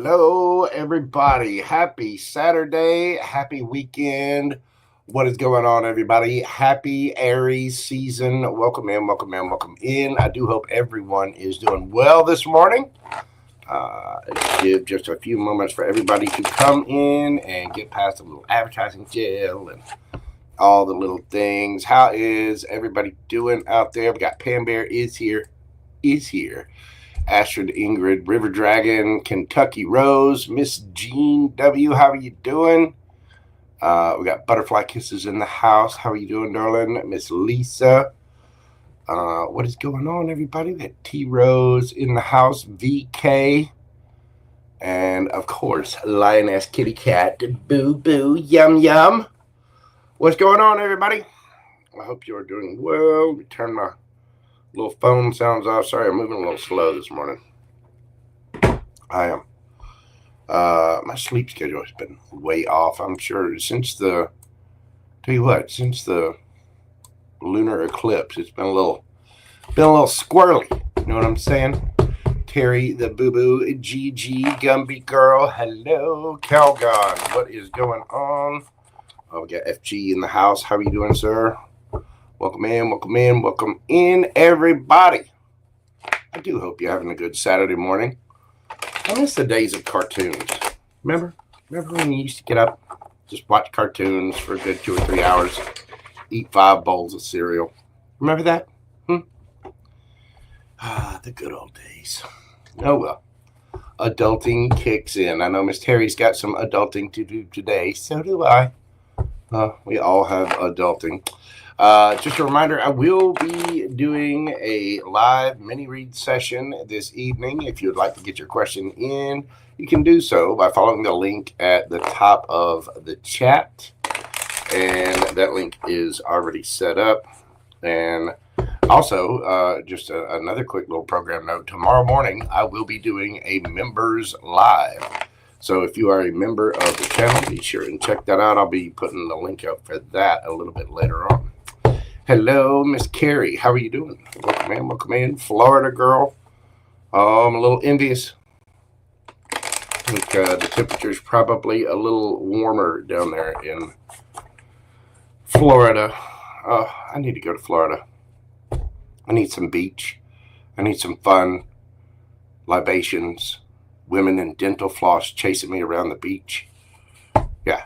Hello, everybody. Happy Saturday. Happy weekend. What is going on, everybody? Happy Aries season. Welcome in, welcome in, welcome in. I do hope everyone is doing well this morning. Let's give just a few moments for everybody to come in and get past the little advertising jail and all the little things. How is everybody doing out there? We got Pam Bear is here. Astrid, Ingrid, River Dragon, Kentucky Rose, Miss Jean W. How are you doing? We got Butterfly Kisses in the house. How are you doing, darling? Miss Lisa. What is going on, everybody? We got T Rose in the house. VK. And, of course, Lioness Kitty Cat. Boo Boo Yum Yum. What's going on, everybody? I hope you're doing well. Let me turn my little phone sounds off. Sorry, I'm moving a little slow this morning. I am. My sleep schedule has been way off. I'm sure since the lunar eclipse, it's been a little squirrely. You know what I'm saying? Terry the Boo Boo, GG Gumby Girl. Hello, Calgon. What is going on? Oh, we got FG in the house. How are you doing, sir? Welcome in, welcome in, welcome in, everybody. I do hope you're having a good Saturday morning. I miss the days of cartoons. Remember when you used to get up, just watch cartoons for a good 2 or 3 hours, eat 5 bowls of cereal. Remember that? The good old days. Oh, well. Adulting kicks in. I know Miss Terry's got some adulting to do today. So do I. We all have adulting. Just a reminder, I will be doing a live mini read session this evening. If you would like to get your question in, you can do so by following the link at the top of the chat. And that link is already set up. And also, just another quick little program note. Tomorrow morning, I will be doing a members live. So if you are a member of the channel, be sure and check that out. I'll be putting the link up for that a little bit later on. Hello, Miss Carrie. How are you doing? Welcome in. Florida girl. I'm a little envious. I think the temperature is probably a little warmer down there in Florida. I need to go to Florida. I need some beach. I need some fun, libations, women in dental floss chasing me around the beach. Yeah.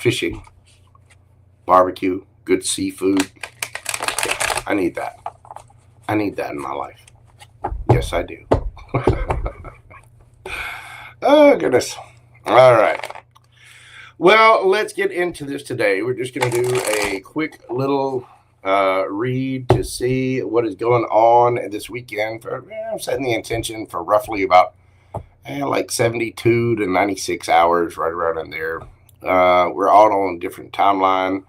Fishing, barbecue, good seafood. Yeah, I need that. I need that in my life. Yes, I do. Oh, goodness. All right. Well, let's get into this today. We're just going to do a quick little read to see what is going on this weekend. I'm setting the intention for roughly about like 72 to 96 hours, right around in there. We're all on a different timeline.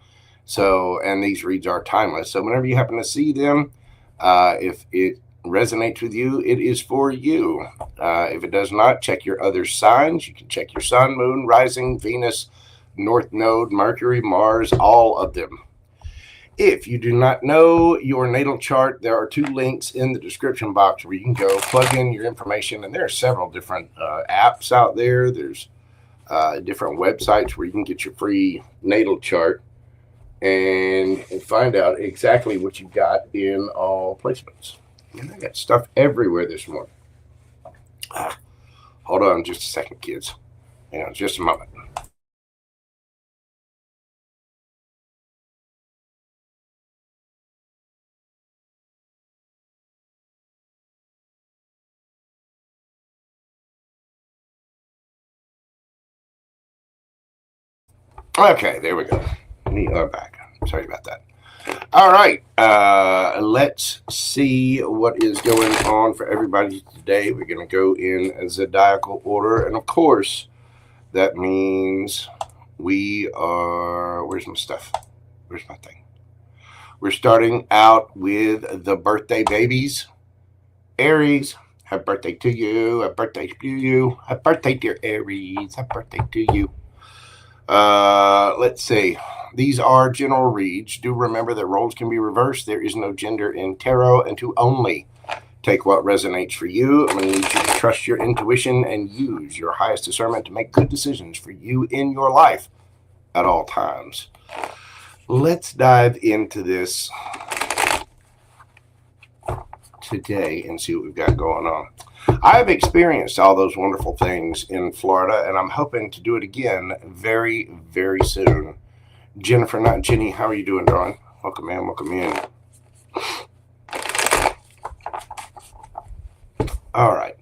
So, and these reads are timeless. So whenever you happen to see them, if it resonates with you, it is for you. If it does not, check your other signs. You can check your sun, moon, rising, Venus, North Node, Mercury, Mars, all of them. If you do not know your natal chart, there are 2 links in the description box where you can go plug in your information. And there are several different apps out there. There's different websites where you can get your free natal chart and find out exactly what you got in all placements. And I got stuff everywhere this morning. Hold on just a second, kids. Just a moment. Okay, there we go. We are back. Sorry about that. All right. Let's see what is going on for everybody today. We're going to go in zodiacal order. And, of course, that means we are... Where's my stuff? Where's my thing? We're starting out with the birthday babies. Aries. Happy birthday to you. Happy birthday to you. Happy birthday, dear Aries. Happy birthday to you. Let's see. These are general reads. Do remember that roles can be reversed. There is no gender in tarot, and to only Take what resonates for you. I'm going to need you to trust your intuition and use your highest discernment to make good decisions for you in your life at all times. Let's dive into this today and see what we've got going on. I've experienced all those wonderful things in Florida, and I'm hoping to do it again very, very soon. Jennifer, not Jenny, how are you doing, darling? Welcome in, welcome in. All right.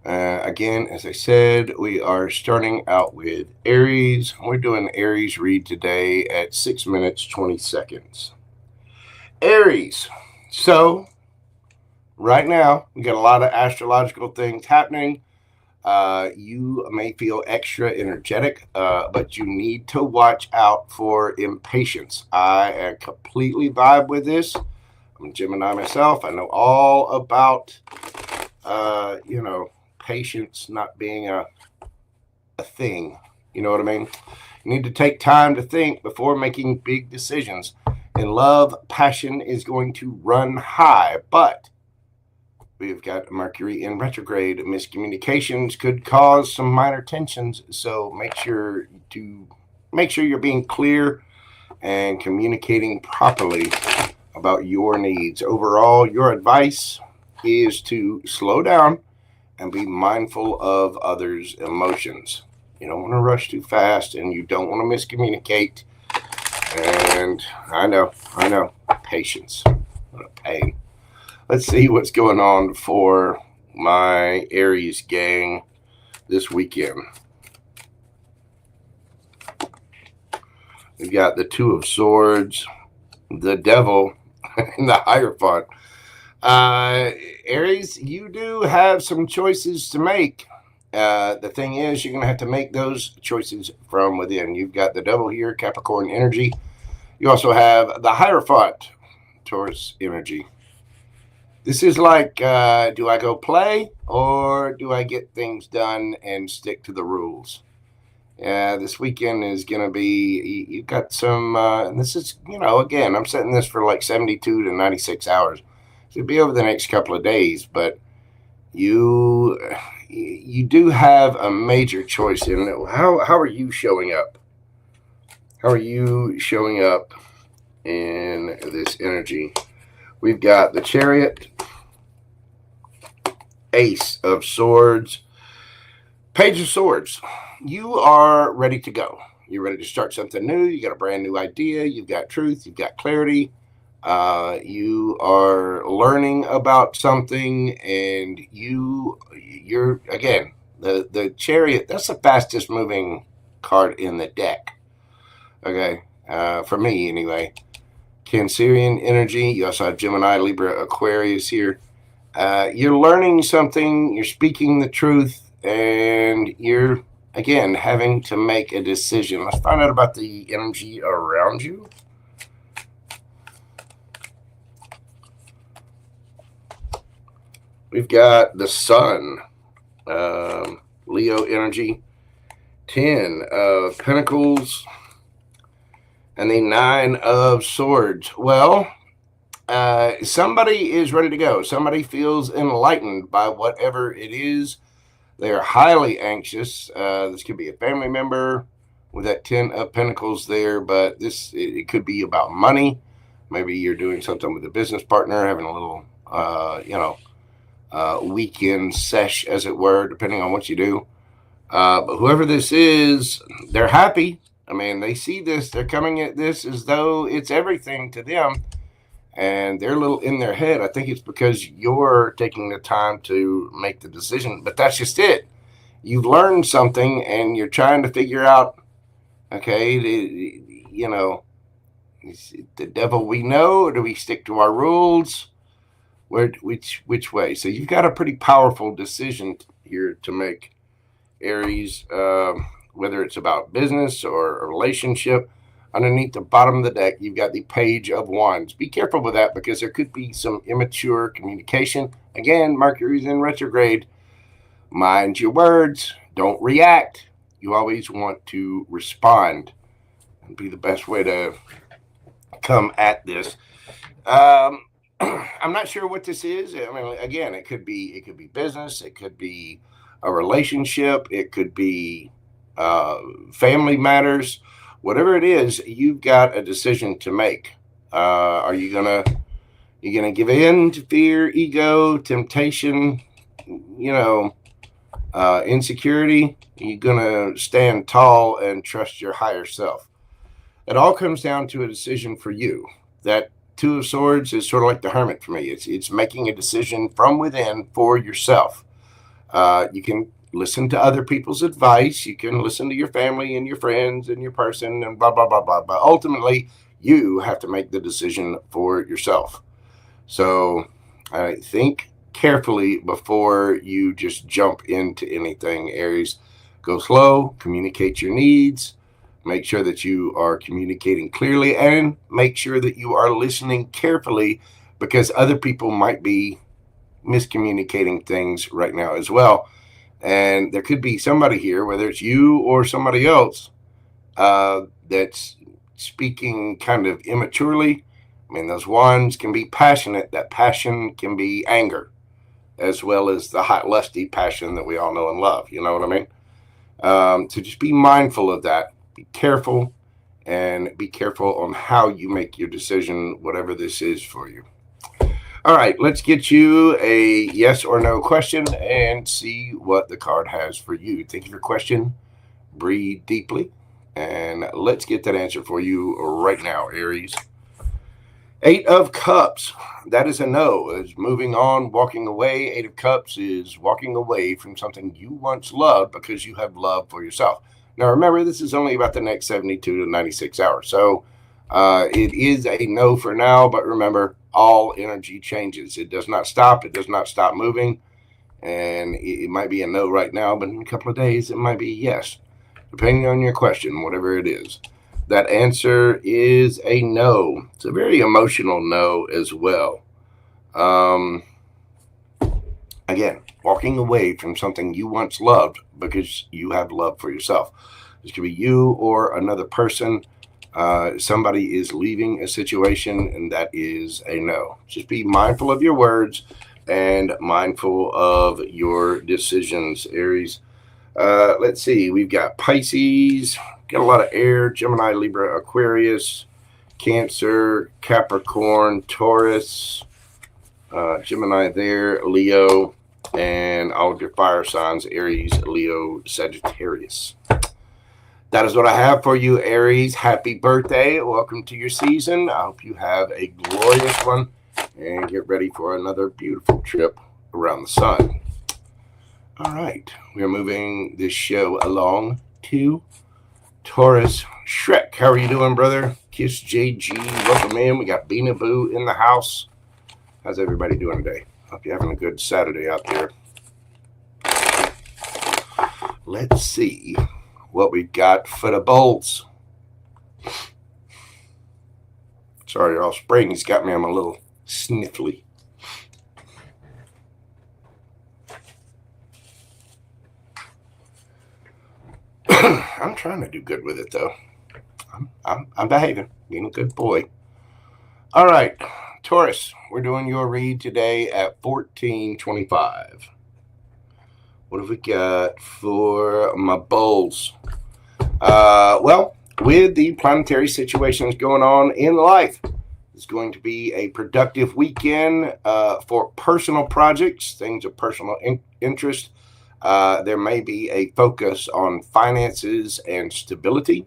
Again, as I said, we are starting out with Aries. We're doing Aries read today at 6 minutes, 20 seconds. Aries. So, right now, we got a lot of astrological things happening. You may feel extra energetic, but you need to watch out for impatience. I completely vibe with this. I'm a Gemini myself. I know all about, patience not being a thing. You know what I mean? You need to take time to think before making big decisions. In love, passion is going to run high, but we've got Mercury in retrograde. Miscommunications could cause some minor tensions, so make sure you're being clear and communicating properly about your needs. Overall, your advice is to slow down and be mindful of others' emotions. You don't want to rush too fast, and you don't want to miscommunicate. And I know, patience. What a pain. Let's see what's going on for my Aries gang this weekend. We've got the Two of Swords, the Devil, and the Hierophant. Aries, you do have some choices to make. The thing is, you're going to have to make those choices from within. You've got the Devil here, Capricorn energy. You also have the Hierophant, Taurus energy. This is like, do I go play or do I get things done and stick to the rules? This weekend is going to be, you've got some, and this is, again, I'm setting this for like 72 to 96 hours. It'll be over the next couple of days, but you do have a major choice in it. How are you showing up? How are you showing up in this energy? We've got the Chariot, Ace of Swords, Page of Swords. You are ready to go. You're ready to start something new. You got a brand new idea. You've got truth. You've got clarity. You are learning about something, and you're again, the Chariot, that's the fastest moving card in the deck. Okay. For me anyway. Cancerian energy. You also have Gemini, Libra, Aquarius here. You're learning something, you're speaking the truth, and you're, again, having to make a decision. Let's find out about the energy around you. We've got the Sun, Leo energy, 10 of Pentacles, and the 9 of Swords. Well, somebody is ready to go. Somebody feels enlightened by whatever it is. They are highly anxious. This could be a family member with that 10 of Pentacles there, but it could be about money. Maybe you're doing something with a business partner, having a little, weekend sesh, as it were, depending on what you do. But whoever this is, they're happy. I mean, they see this. They're coming at this as though it's everything to them. And they're a little in their head. I think it's because you're taking the time to make the decision. But that's just it. You've learned something and you're trying to figure out, okay, the devil we know, or do we stick to our rules? Which way? So you've got a pretty powerful decision here to make, Aries, whether it's about business or a relationship. Underneath the bottom of the deck, you've got the Page of Wands. Be careful with that because there could be some immature communication. Again, Mercury's in retrograde. Mind your words. Don't react. You always want to respond and be the best way to come at this. I'm not sure what this is. I mean, again, it could be business, it could be a relationship, it could be family matters, whatever it is. You've got a decision to make. Are you gonna give in to fear, ego, temptation, insecurity? Are you gonna stand tall and trust your higher self? It all comes down to a decision for you. That Two of Swords is sort of like the Hermit for me. It's making a decision from within for yourself. You can listen to other people's advice. You can listen to your family and your friends and your person and blah, blah, blah, blah. But ultimately, you have to make the decision for yourself. So I think carefully before you just jump into anything, Aries. Go slow, communicate your needs. Make sure that you are communicating clearly, and make sure that you are listening carefully, because other people might be miscommunicating things right now as well. And there could be somebody here, whether it's you or somebody else, that's speaking kind of immaturely. I mean, those ones can be passionate. That passion can be anger, as well as the hot, lusty passion that we all know and love. You know what I mean? So just be mindful of that. Be careful, and be careful on how you make your decision, whatever this is for you. All right, let's get you a yes or no question and see what the card has for you. Think of your question, breathe deeply, and let's get that answer for you right now, Aries. 8 of Cups, that is a no. Is moving on, walking away. 8 of Cups is walking away from something you once loved because you have love for yourself. Now, remember, this is only about the next 72 to 96 hours. So it is a no for now, but remember, all energy changes. It does not stop. It does not stop moving. And it might be a no right now, but in a couple of days, it might be yes, depending on your question, whatever it is. That answer is a no. It's a very emotional no as well. Again, walking away from something you once loved because you have love for yourself. This could be you or another person. Somebody is leaving a situation, and that is a no. Just be mindful of your words and mindful of your decisions, Aries. Let's see. We've got Pisces. Got a lot of air. Gemini, Libra, Aquarius, Cancer, Capricorn, Taurus, Gemini there, Leo, and all of your fire signs, Aries, Leo, Sagittarius. That is what I have for you, Aries. Happy birthday. Welcome to your season. I hope you have a glorious one, and get ready for another beautiful trip around the sun. All right. We're moving this show along to Taurus. Shrek, how are you doing, brother? Kiss JG, welcome in. We got Beena Boo in the house. How's everybody doing today? Hope you're having a good Saturday out there. Let's see what we've got for the bolts. Sorry, all spring's got me. I'm a little sniffly. I'm trying to do good with it, though. I'm behaving, being a good boy. All right, Taurus, we're doing your read today at 1425. What have we got for my bulls? Well, with the planetary situations going on in life, it's going to be a productive weekend for personal projects, things of personal interest. There may be a focus on finances and stability.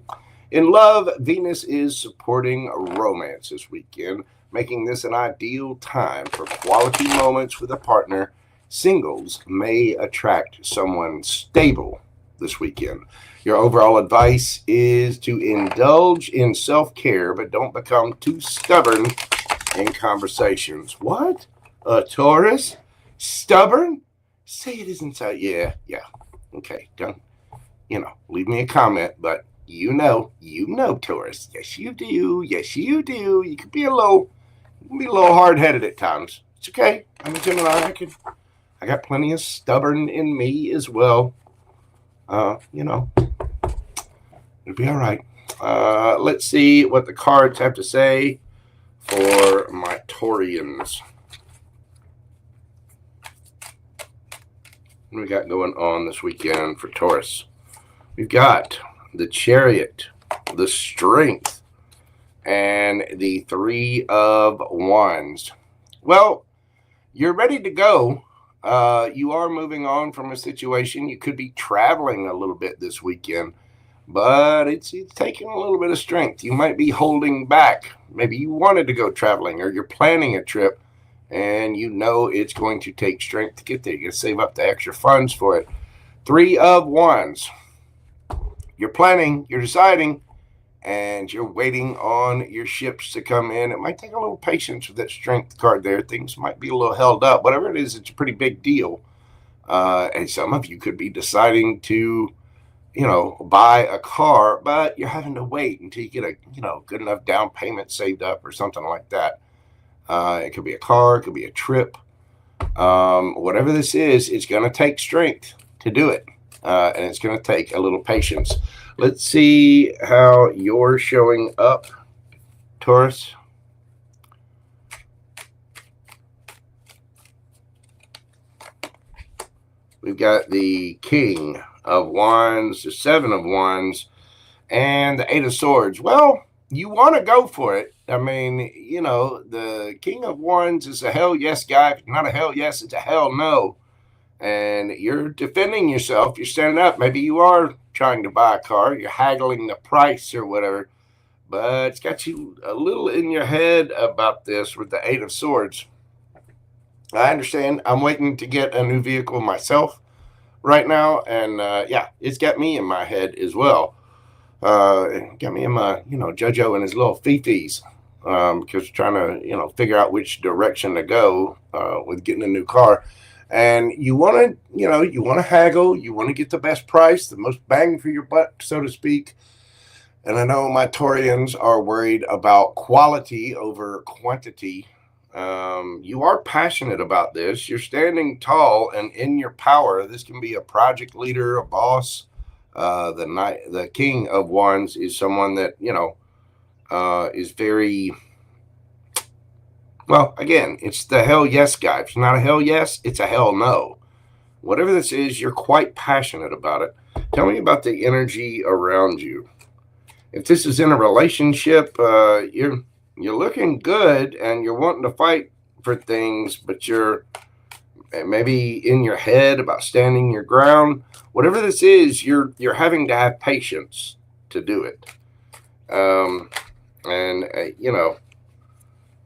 In love, Venus is supporting romance this weekend, making this an ideal time for quality moments with a partner. Singles may attract someone stable this weekend. Your overall advice is to indulge in self-care, but don't become too stubborn in conversations. What? Taurus? Stubborn? Say it isn't so. Yeah. Okay, don't, leave me a comment, but you know, Taurus. Yes, you do. You can be a little hard-headed at times. It's okay. I'm a Gemini. I got plenty of stubborn in me as well. It'll be all right. Let's see what the cards have to say for my Taurians. What we got going on this weekend for Taurus? We've got the Chariot, the Strength, and the Three of Wands. Well, you're ready to go. You are moving on from a situation. You could be traveling a little bit this weekend, but it's taking a little bit of strength. You might be holding back. Maybe you wanted to go traveling, or you're planning a trip, and you know it's going to take strength to get there. You got to save up the extra funds for it. Three of Wands. You're planning, you're deciding, and you're waiting on your ships to come in. It might take a little patience with that strength card there. Things might be a little held up. Whatever it is, it's a pretty big deal. And some of you could be deciding to, buy a car, but you're having to wait until you get a, good enough down payment saved up or something like that. It could be a car, it could be a trip. Whatever this is, it's going to take strength to do it. And it's going to take a little patience. Let's see how you're showing up, Taurus. We've got the King of Wands, the Seven of Wands, and the Eight of Swords. Well, you want to go for it. I mean, the King of Wands is a hell yes guy. If it's not a hell yes, it's a hell no. And you're defending yourself. You're standing up. Maybe you are trying to buy a car. You're haggling the price or whatever. But it's got you a little in your head about this with the Eight of Swords. I understand. I'm waiting to get a new vehicle myself right now. And, it's got me in my head as well. It got me in my, JoJo and his little fifis. Because we're trying to, figure out which direction to go with getting a new car. And you want to, haggle. You want to get the best price, the most bang for your buck, so to speak. And I know my Taurians are worried about quality over quantity. You are passionate about this. You're standing tall and in your power. This can be a project leader, a boss. The King of Wands is someone that, is very... Well, again, it's the hell yes guy. If it's not a hell yes, it's a hell no. Whatever this is, you're quite passionate about it. Tell me about the energy around you. If this is in a relationship, you're looking good and you're wanting to fight for things, but you're maybe in your head about standing your ground. Whatever this is, you're having to have patience to do it.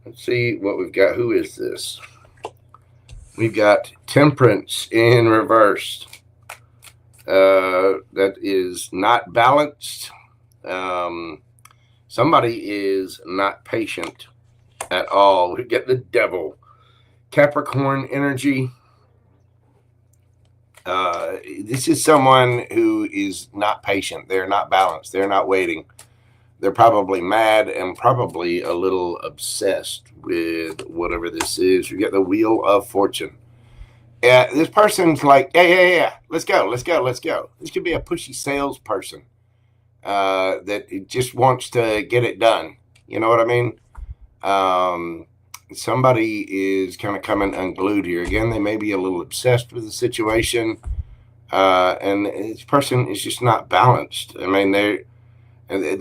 Let's see what we've got. Who is this? We've got Temperance in reverse. That is not balanced. Somebody is not patient at all. We get the Devil. Capricorn energy. This is someone who is not patient. They're not balanced. They're not waiting. They're probably mad and probably a little obsessed with whatever this is. You get the Wheel of Fortune. This person's like, yeah, let's go. This could be a pushy salesperson that just wants to get it done. You know what I mean? Somebody is kind of coming unglued here. Again, they may be a little obsessed with the situation. And this person is just not balanced. I mean, there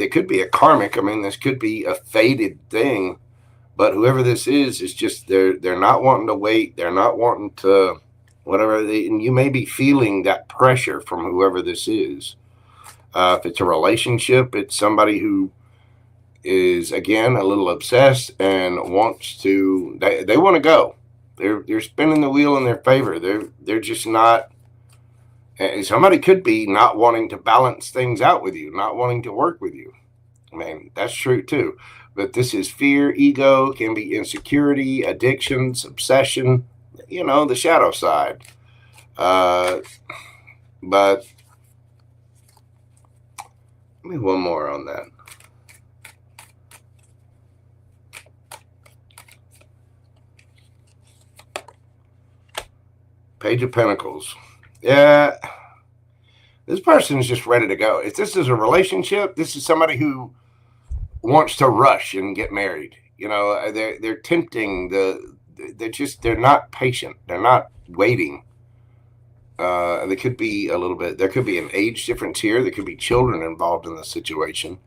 could be a karmic. I mean, this could be a fated thing, but whoever this is just they're not wanting to wait. They're not wanting to whatever. And you may be feeling that pressure from whoever this is. If it's a relationship, it's somebody who is again a little obsessed and wants to. They want to go. They're spinning the wheel in their favor. They're just not. And somebody could be not wanting to balance things out with you, not wanting to work with you. I mean, that's true too. But this is fear, ego, can be insecurity, addictions, obsession, the shadow side. But let me one more on that. Page of Pentacles. Yeah, this person is just ready to go. If this is a relationship, this is somebody who wants to rush and get married. You know, they're tempting. They're not patient. They're not waiting. There could be there could be an age difference here. There could be children involved in the situation.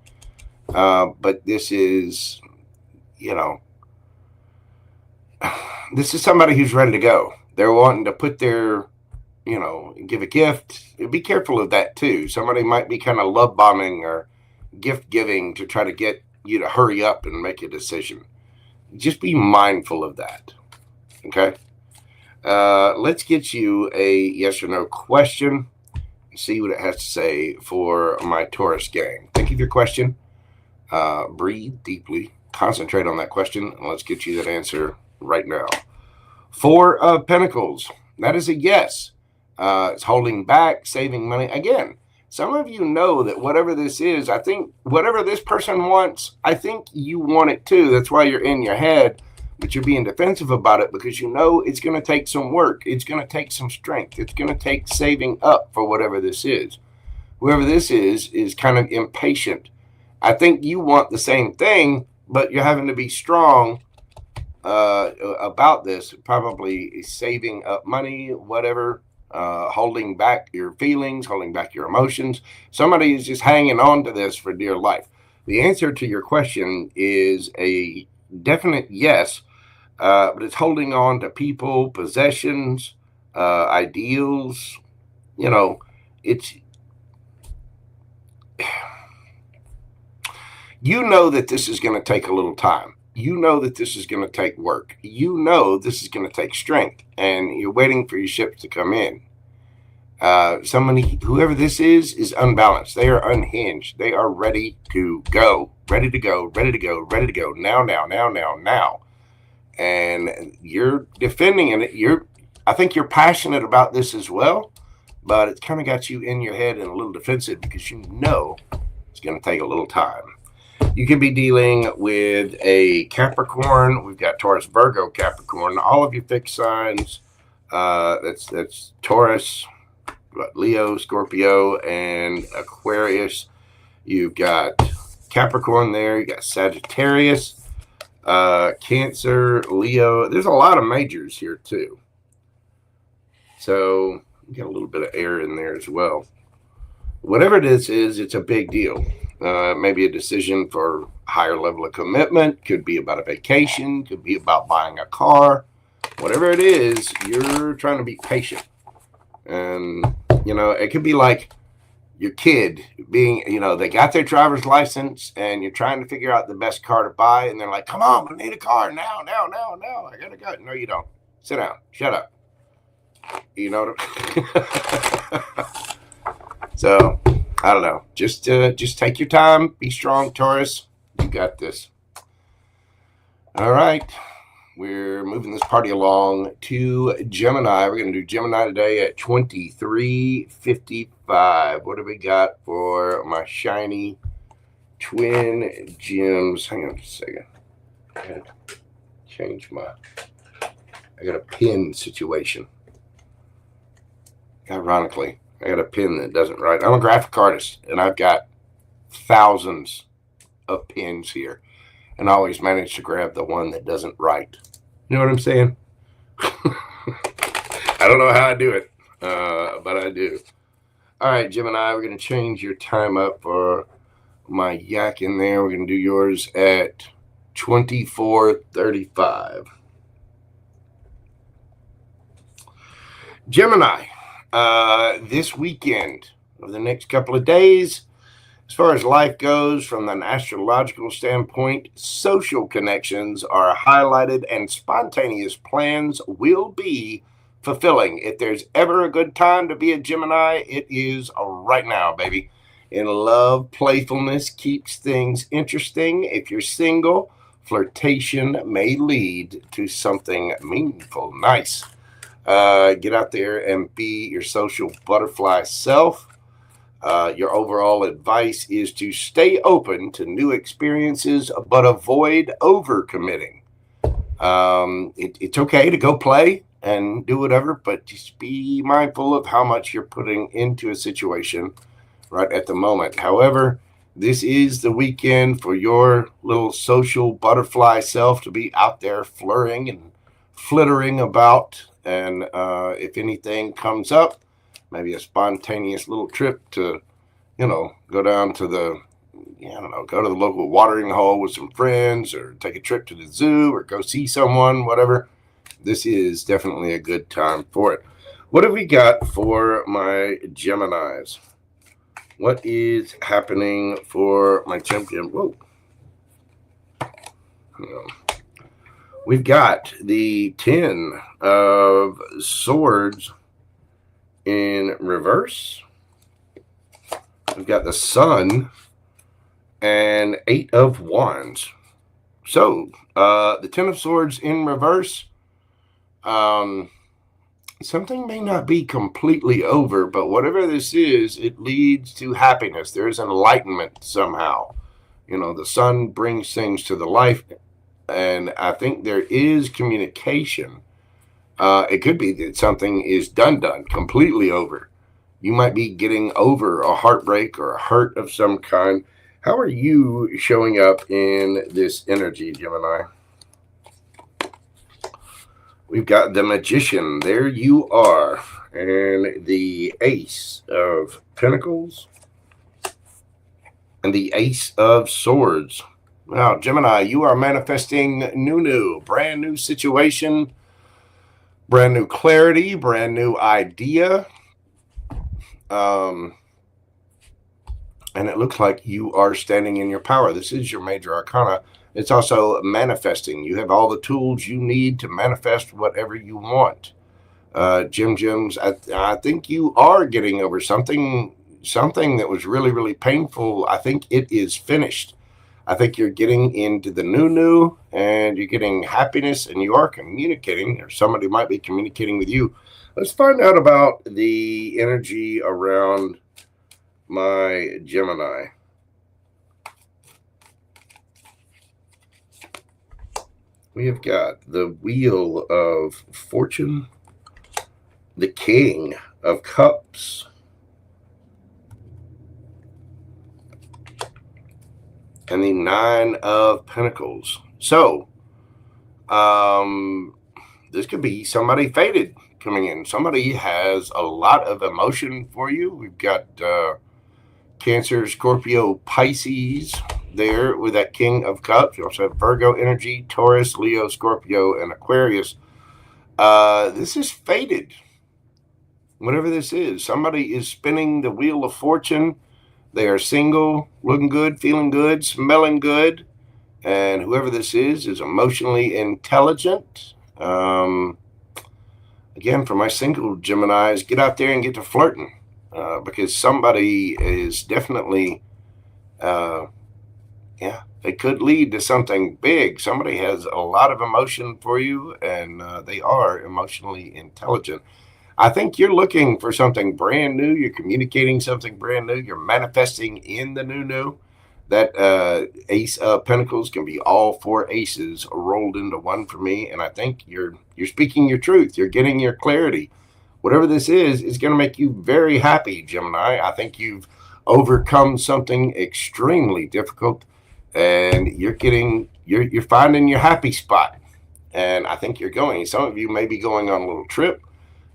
But this is, you know, this is somebody who's ready to go. They're wanting to put their, you know, give a gift. Be careful of that too. Somebody might be kind of love bombing or gift giving to try to get you to hurry up and make a decision. Just be mindful of that. Okay. Let's get you a yes or no question and see what it has to say for my Taurus gang. Think of your question. Breathe deeply. Concentrate on that question. And let's get you that answer right now. 4 of Pentacles. That is a yes. It's holding back, saving money. Again, some of you know that whatever this is, I think whatever this person wants, I think you want it too. That's why you're in your head, but you're being defensive about it because you know it's going to take some work. It's going to take some strength. It's going to take saving up for whatever this is. Whoever this is kind of impatient. I think you want the same thing, but you're having to be strong about this, probably saving up money, whatever, holding back your feelings, holding back your emotions. Somebody is just hanging on to this for dear life. The answer to your question is a definite yes, but it's holding on to people, possessions, ideals. You know, it's, you know that this is going to take a little time. You know that this is going to take work. You know this is going to take strength, and you're waiting for your ships to come in. Whoever this is unbalanced. They are unhinged. They are ready to go, ready to go, ready to go, ready to go. Now. And you're defending it. I think you're passionate about this as well, but it's kind of got you in your head and a little defensive because you know it's going to take a little time. You could be dealing with a Capricorn. We've got Taurus, Virgo, Capricorn. All of your fixed signs. That's Taurus, Leo, Scorpio, and Aquarius. You've got Capricorn there. You got Sagittarius, Cancer, Leo. There's a lot of majors here too. So you got a little bit of air in there as well. Whatever it is, it's a big deal. Maybe a decision for a higher level of commitment. Could be about a vacation. Could be about buying a car. Whatever it is, you're trying to be patient. And, you know, it could be like your kid being, you know, they got their driver's license and you're trying to figure out the best car to buy. And they're like, come on, I need a car now. I got to go. No, you don't. Sit down. Shut up. You know what So, I don't know. Just take your time. Be strong, Taurus. You got this. All right. We're moving this party along to Gemini. We're going to do Gemini today at 23:55. What do we got for my shiny twin gems? Hang on just a second. I got to change I got a pin situation. Ironically, I got a pin that doesn't write. I'm a graphic artist, and I've got thousands of pins here, and I always manage to grab the one that doesn't write. You know what I'm saying? I don't know how I do it, but I do. All right, Gemini, we're going to change your time up for my yak in there. We're going to do yours at 24:35. Gemini. This weekend, over the next couple of days, as far as life goes, from an astrological standpoint, social connections are highlighted and spontaneous plans will be fulfilling. If there's ever a good time to be a Gemini, it is right now, baby. In love, playfulness keeps things interesting. If you're single, flirtation may lead to something meaningful. Nice. Get out there and be your social butterfly self. Your overall advice is to stay open to new experiences, but avoid overcommitting. It's okay to go play and do whatever, but just be mindful of how much you're putting into a situation right at the moment. However, This is the weekend for your little social butterfly self to be out there flirting and flittering about. And if anything comes up, maybe a spontaneous little trip to, go down to the, go to the local watering hole with some friends, or take a trip to the zoo, or go see someone, whatever. This is definitely a good time for it. What have we got for my Geminis? What is happening for my Gem? Whoa. We've got the 10 of Swords in reverse. We've got the Sun and 8 of Wands. So, the 10 of Swords in reverse, something may not be completely over, but whatever this is, it leads to happiness. There's enlightenment somehow. The Sun brings things to the life, and I think there is communication. It could be that something is done, completely over. You might be getting over a heartbreak or a hurt of some kind. How are you showing up in this energy, Gemini? We've got the Magician. There you are. And the Ace of Pentacles. And the Ace of Swords. Now, Gemini, you are manifesting new, brand new situation, brand new clarity, brand new idea. And it looks like you are standing in your power. This is your major arcana. It's also manifesting. You have all the tools you need to manifest whatever you want. Gems, I think you are getting over something that was really, really painful. I think it is finished. I think you're getting into the new, and you're getting happiness, and you are communicating, or somebody might be communicating with you. Let's find out about the energy around my Gemini. We have got the Wheel of Fortune, the King of Cups, and the 9 of Pentacles. So, this could be somebody fated coming in. Somebody has a lot of emotion for you. We've got Cancer, Scorpio, Pisces there with that King of Cups. You also have Virgo energy, Taurus, Leo, Scorpio, and Aquarius. This is fated. Whatever this is, somebody is spinning the Wheel of Fortune. They are single, looking good, feeling good, smelling good. And whoever this is emotionally intelligent. Again, for my single Geminis, get out there and get to flirting. Because somebody is definitely, it could lead to something big. Somebody has a lot of emotion for you, and they are emotionally intelligent. I think you're looking for something brand new. You're communicating something brand new. You're manifesting in the new. That Ace of Pentacles can be all 4 aces rolled into one for me. And I think you're speaking your truth. You're getting your clarity. Whatever this is going to make you very happy, Gemini. I think you've overcome something extremely difficult, and you're finding your happy spot. And I think you're going. Some of you may be going on a little trip.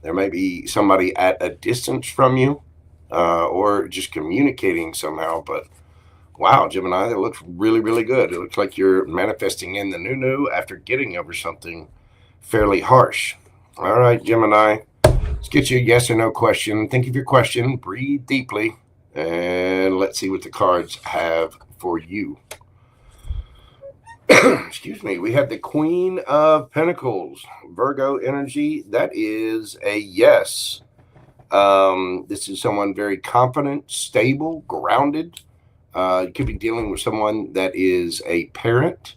There may be somebody at a distance from you, or just communicating somehow. But wow, Gemini, that looks really, really good. It looks like you're manifesting in the new after getting over something fairly harsh. All right, Gemini. Let's get you a yes or no question. Think of your question, breathe deeply, and let's see what the cards have for you. Excuse me. We have the Queen of Pentacles, Virgo energy. That is a yes. This is someone very confident, stable, grounded. You could be dealing with someone that is a parent.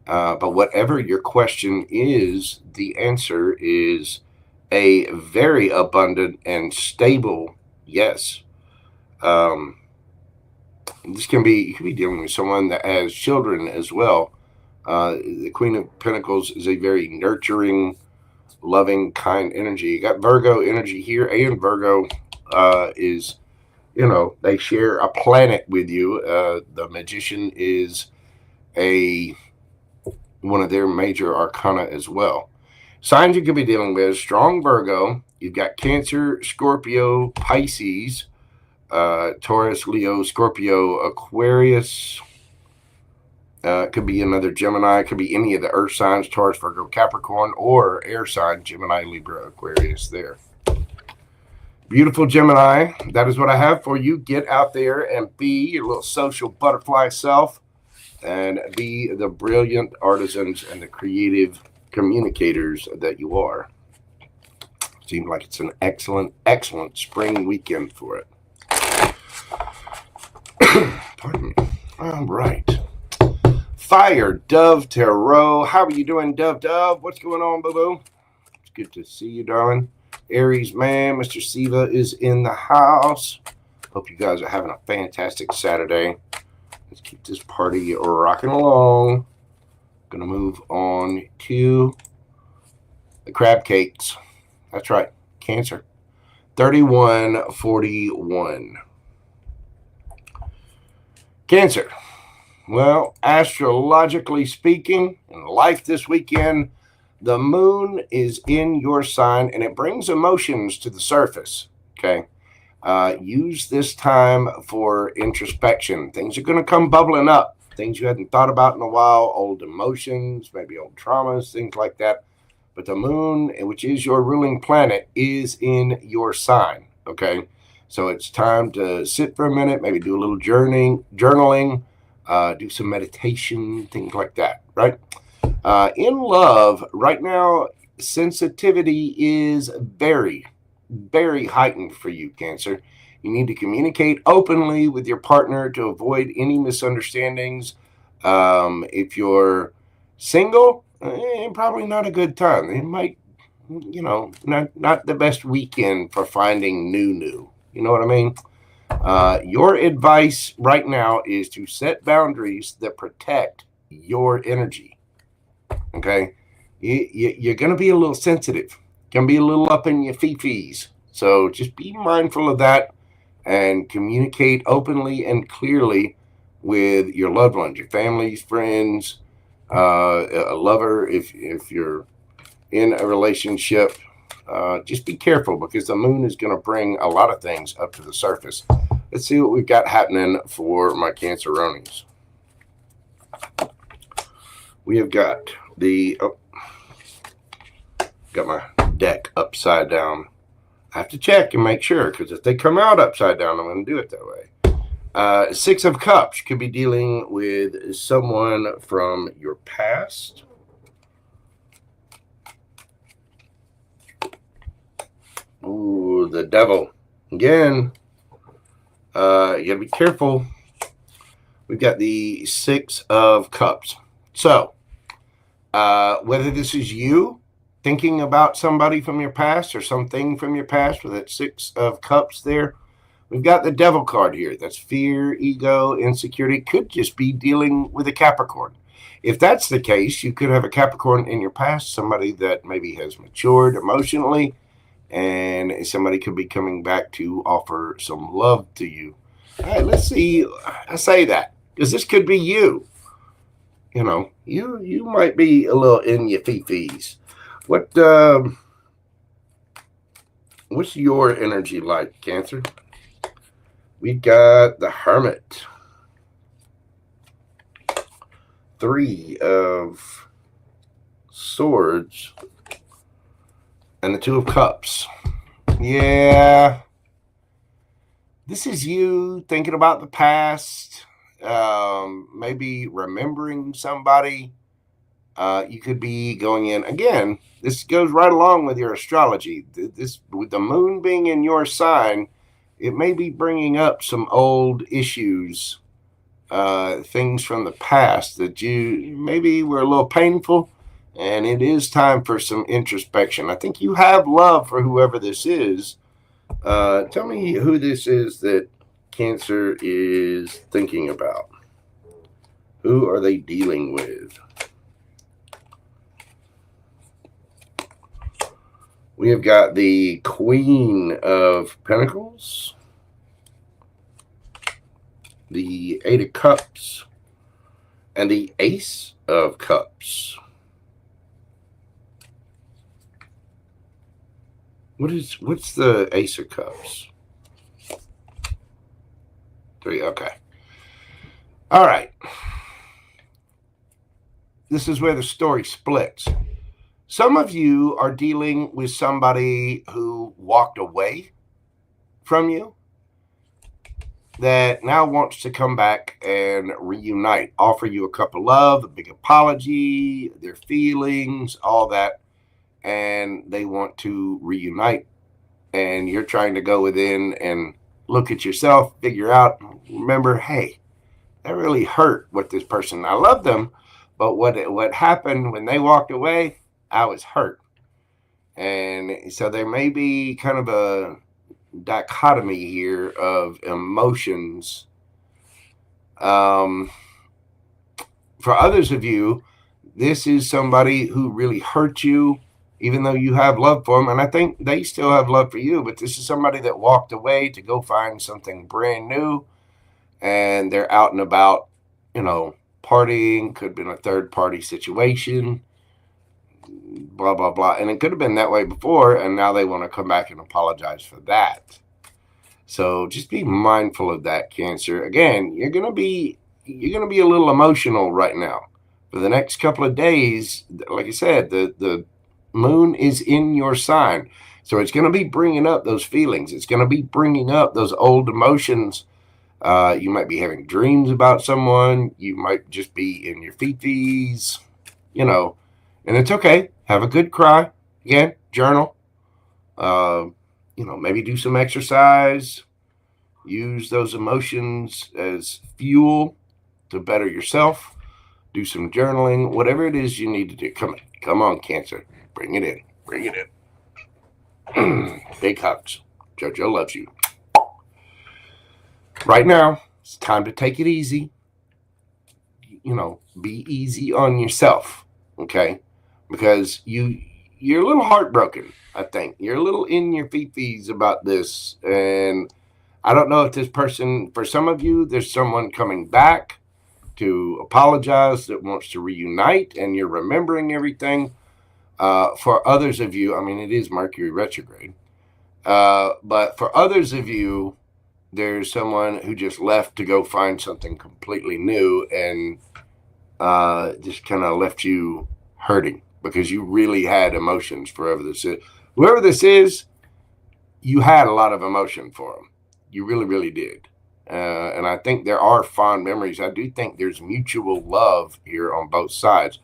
But whatever your question is, the answer is a very abundant and stable yes. You could be dealing with someone that has children as well. The Queen of Pentacles is a very nurturing, loving, kind energy. You got Virgo energy here, and Virgo is you know, they share a planet with you. The Magician is one of their major arcana as well. Signs you could be dealing with: strong Virgo. You've got Cancer, Scorpio, Pisces, Taurus, Leo, Scorpio, Aquarius. Could be another Gemini. Could be any of the earth signs: Taurus, Virgo, Capricorn, or air sign: Gemini, Libra, Aquarius there. Beautiful Gemini, that is what I have for you. Get out there and be your little social butterfly self and be the brilliant artisans and the creative communicators that you are. Seems like it's an excellent, excellent spring weekend for it. Pardon me. All right. Fire Dove Tarot. How are you doing, Dove? What's going on, boo-boo? It's good to see you, darling. Aries man, Mr. Siva is in the house. Hope you guys are having a fantastic Saturday. Let's keep this party rocking along. Gonna move on to the crab cakes. That's right, Cancer. 3141. Cancer. Well, astrologically speaking, in life this weekend, the moon is in your sign and it brings emotions to the surface. Okay. Use this time for introspection. Things are going to come bubbling up. Things you hadn't thought about in a while, old emotions, maybe old traumas, things like that. But the moon, which is your ruling planet, is in your sign. Okay. So it's time to sit for a minute, maybe do a little journaling, do some meditation, things like that, right? In love, right now, sensitivity is very, very heightened for you, Cancer. You need to communicate openly with your partner to avoid any misunderstandings. If you're single, probably not a good time. It might, not the best weekend for finding new. You know what I mean? Your advice right now is to set boundaries that protect your energy. Okay, you're going to be a little sensitive, going to be a little up in your fifis. So just be mindful of that and communicate openly and clearly with your loved ones, your families, friends, a lover. If you're in a relationship, just be careful because the moon is going to bring a lot of things up to the surface. Let's see what we've got happening for my Canceronies. We have got got my deck upside down. I have to check and make sure because if they come out upside down, I'm going to do it that way. Six of Cups could be dealing with someone from your past. Ooh, the Devil. Again, you got to be careful. We've got the Six of Cups. So, whether this is you thinking about somebody from your past or something from your past with that Six of Cups there, we've got the Devil card here. That's fear, ego, insecurity. Could just be dealing with a Capricorn. If that's the case, you could have a Capricorn in your past, somebody that maybe has matured emotionally, and somebody could be coming back to offer some love to you. All right, let's see. I say that because this could be you. You know, you might be a little in your fifis. What's your energy like, Cancer? We got the Hermit. Three of Swords. And the Two of Cups. Yeah. This is you thinking about the past. Maybe remembering somebody. You could be going in. Again, this goes right along with your astrology. This, with the moon being in your sign, it may be bringing up some old issues, things from the past that you maybe were a little painful, and it is time for some introspection. I think you have love for whoever this is. Tell me who this is that Cancer is thinking about. Who are they dealing with? We have got the Queen of Pentacles, the Eight of Cups, and the Ace of Cups. What's the Ace of Cups? 3, okay. All right. This is where the story splits. Some of you are dealing with somebody who walked away from you that now wants to come back and reunite, offer you a cup of love, a big apology, their feelings, all that, and they want to reunite. And you're trying to go within and look at yourself, figure out, remember, hey, that really hurt with this person. I love them, but what happened when they walked away, I was hurt. And so there may be kind of a dichotomy here of emotions. For others of you, this is somebody who really hurt you, even though you have love for them. And I think they still have love for you, but this is somebody that walked away to go find something brand new. And they're out and about, partying, could have been a third party situation, blah, blah, blah. And it could have been that way before, and now they want to come back and apologize for that. So just be mindful of that, Cancer. Again, you're going to be a little emotional right now. For the next couple of days, like I said, the moon is in your sign. So it's going to be bringing up those feelings. It's going to be bringing up those old emotions. You might be having dreams about someone. You might just be in your fifis, and it's okay. Have a good cry. Again, journal. Maybe do some exercise. Use those emotions as fuel to better yourself. Do some journaling. Whatever it is you need to do. Come on, Cancer. Bring it in. Bring it in. Big hugs. JoJo loves you. Right now, it's time to take it easy. Be easy on yourself, okay? Because you're a little heartbroken, I think. You're a little in your fifis about this. And I don't know if this person, for some of you, there's someone coming back to apologize that wants to reunite, and you're remembering everything. For others of you, it is Mercury retrograde. But for others of you, there's someone who just left to go find something completely new and just kind of left you hurting because you really had emotions for whoever this is. Whoever this is, you had a lot of emotion for them. You really, really did. And I think there are fond memories. I do think there's mutual love here on both sides.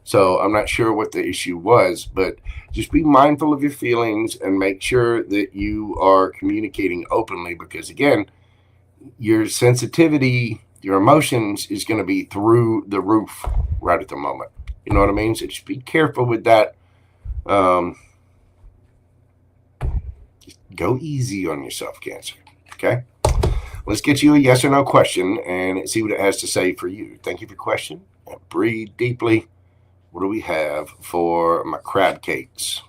So I'm not sure what the issue was, but just be mindful of your feelings and make sure that you are communicating openly because, again, your sensitivity, your emotions is going to be through the roof right at the moment. You know what I mean? So just be careful with that. Just go easy on yourself, Cancer. Okay? Let's get you a yes or no question and see what it has to say for you. Thank you for your question. And breathe deeply. What do we have for my crab cakes?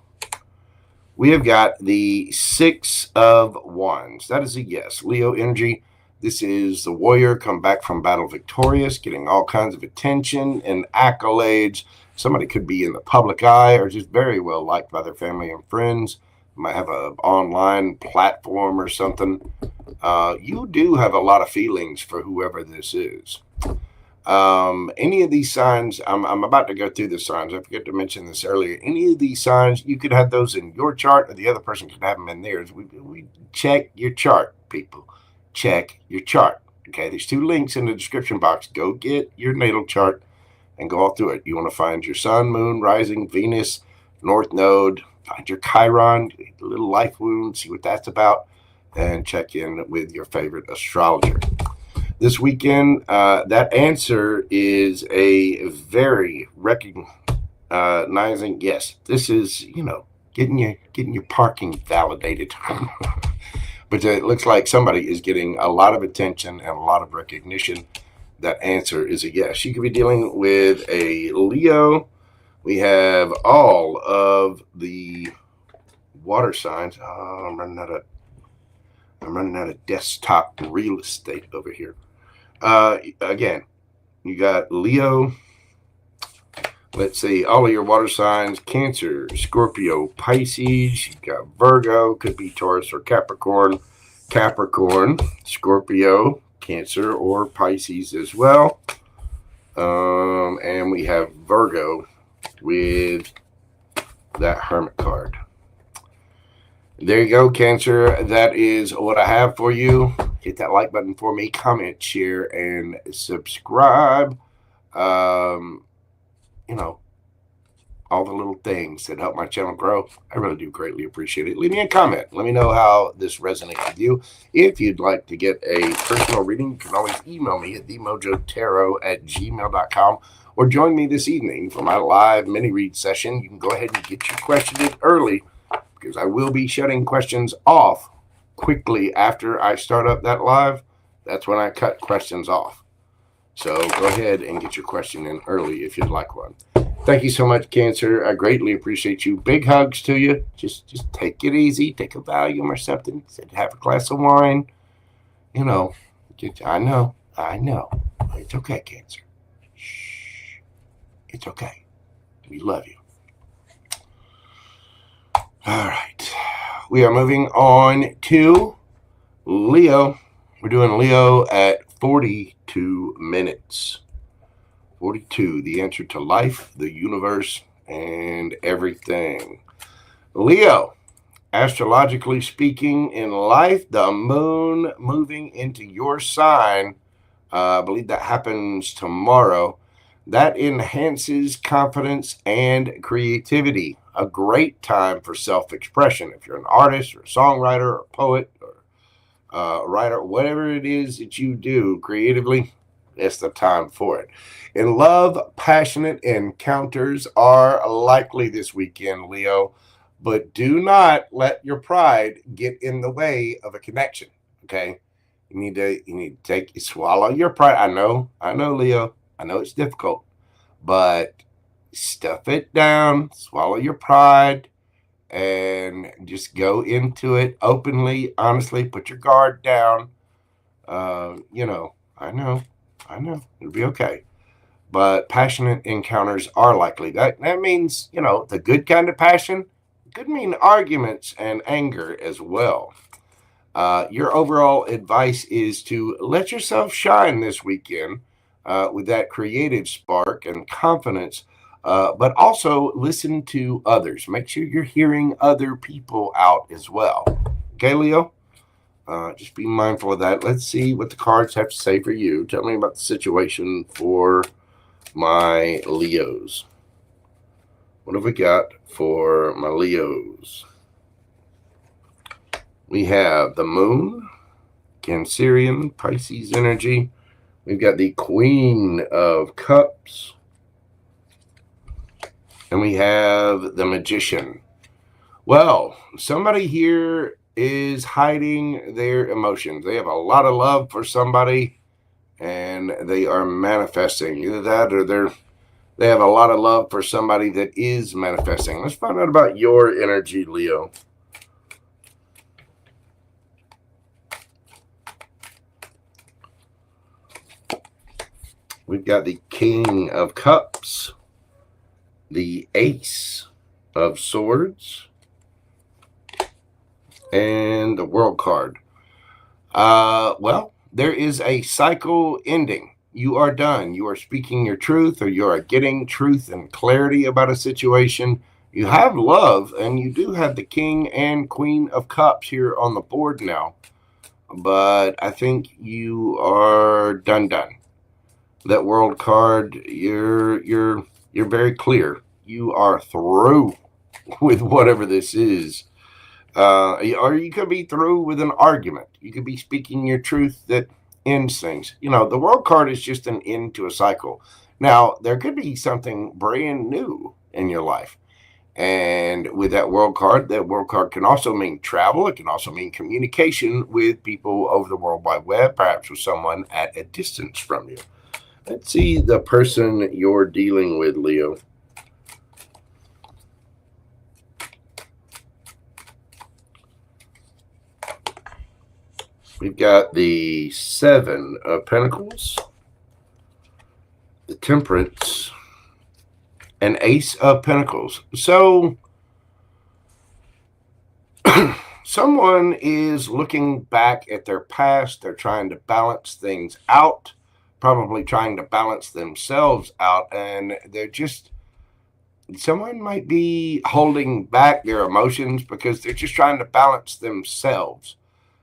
We have got the 6 of Wands. That is a yes. Leo energy. This is the warrior come back from battle victorious, getting all kinds of attention and accolades. Somebody could be in the public eye or just very well liked by their family and friends. Might have an online platform or something. You do have a lot of feelings for whoever this is. Any of these signs, I'm about to go through the signs. I forgot to mention this earlier. Any of these signs, you could have those in your chart or the other person could have them in theirs. We check your chart, people. Check your chart. Okay, there's 2 links in the description box. Go get your natal chart and go all through it. You want to find your sun, moon, rising, Venus, north node, find your Chiron, a little life wound, see what that's about, and check in with your favorite astrologer. This weekend, that answer is a very recognizing yes. This is, getting your parking validated. But it looks like somebody is getting a lot of attention and a lot of recognition. That answer is a yes. You could be dealing with a Leo. We have all of the water signs. Oh, I'm running out of desktop real estate over here. Again, you got Leo. Let's see, all of your water signs: Cancer, Scorpio, Pisces. You got Virgo, could be Taurus or Capricorn. Capricorn, Scorpio, Cancer, or Pisces as well. And we have Virgo with that Hermit card. There you go, Cancer. That is what I have for you. Hit that like button for me, comment, share, and subscribe. You know, all the little things that help my channel grow. I really do greatly appreciate it. Leave me a comment. Let me know how this resonates with you. If you'd like to get a personal reading, you can always email me at themojotarot@gmail.com or join me this evening for my live mini read session. You can go ahead and get your question in early because I will be shutting questions off quickly after I start up that live. That's when I cut questions off. So go ahead and get your question in early if you'd like one. Thank you so much, Cancer. I greatly appreciate you. Big hugs to you. Just take it easy. Take a Valium or something. Have a glass of wine. You know, I know. It's okay, Cancer. Shh. It's okay. We love you. All right. We are moving on to Leo. We're doing Leo at 42 minutes. 42, the answer to life, the universe, and everything. Leo, astrologically speaking, in life, the moon moving into your sign, I believe that happens tomorrow. That enhances confidence and creativity. A great time for self-expression. If you're an artist or a songwriter or a poet or writer, whatever it is that you do creatively, it's the time for it. In love, passionate encounters are likely this weekend, Leo, but do not let your pride get in the way of a connection. Okay, you need to swallow your pride. I know, Leo. I know it's difficult, but stuff it down. Swallow your pride and just go into it openly, honestly. Put your guard down. I know. It'll be okay. But passionate encounters are likely. That means, the good kind of passion. It could mean arguments and anger as well. Your overall advice is to let yourself shine this weekend with that creative spark and confidence, but also listen to others. Make sure you're hearing other people out as well. Okay, Leo? Just be mindful of that. Let's see what the cards have to say for you. Tell me about the situation for my Leos. What have we got for my Leos? We have the moon, Cancerian, Pisces energy. We've got the Queen of Cups. And we have the Magician. Well, somebody here is hiding their emotions. They have a lot of love for somebody and they are manifesting. Either that or they have a lot of love for somebody that is manifesting. Let's find out about your energy, Leo. We've got the King of Cups, the Ace of Swords, and the World card. Well, there is a cycle ending. You are done. You are speaking your truth, or you are getting truth and clarity about a situation. You have love, and you do have the King and Queen of Cups here on the board now. But I think you are done. That World card, you're very clear. You are through with whatever this is. Or you could be through with an argument. You could be speaking your truth that ends things. The World card is just an end to a cycle. Now, there could be something brand new in your life. And with that World card can also mean travel. It can also mean communication with people over the World Wide Web, perhaps with someone at a distance from you. Let's see the person you're dealing with, Leo. We've got the Seven of Pentacles, the Temperance, and Ace of Pentacles. So someone is looking back at their past. They're trying to balance things out, probably trying to balance themselves out, and they're just, someone might be holding back their emotions because they're just trying to balance themselves.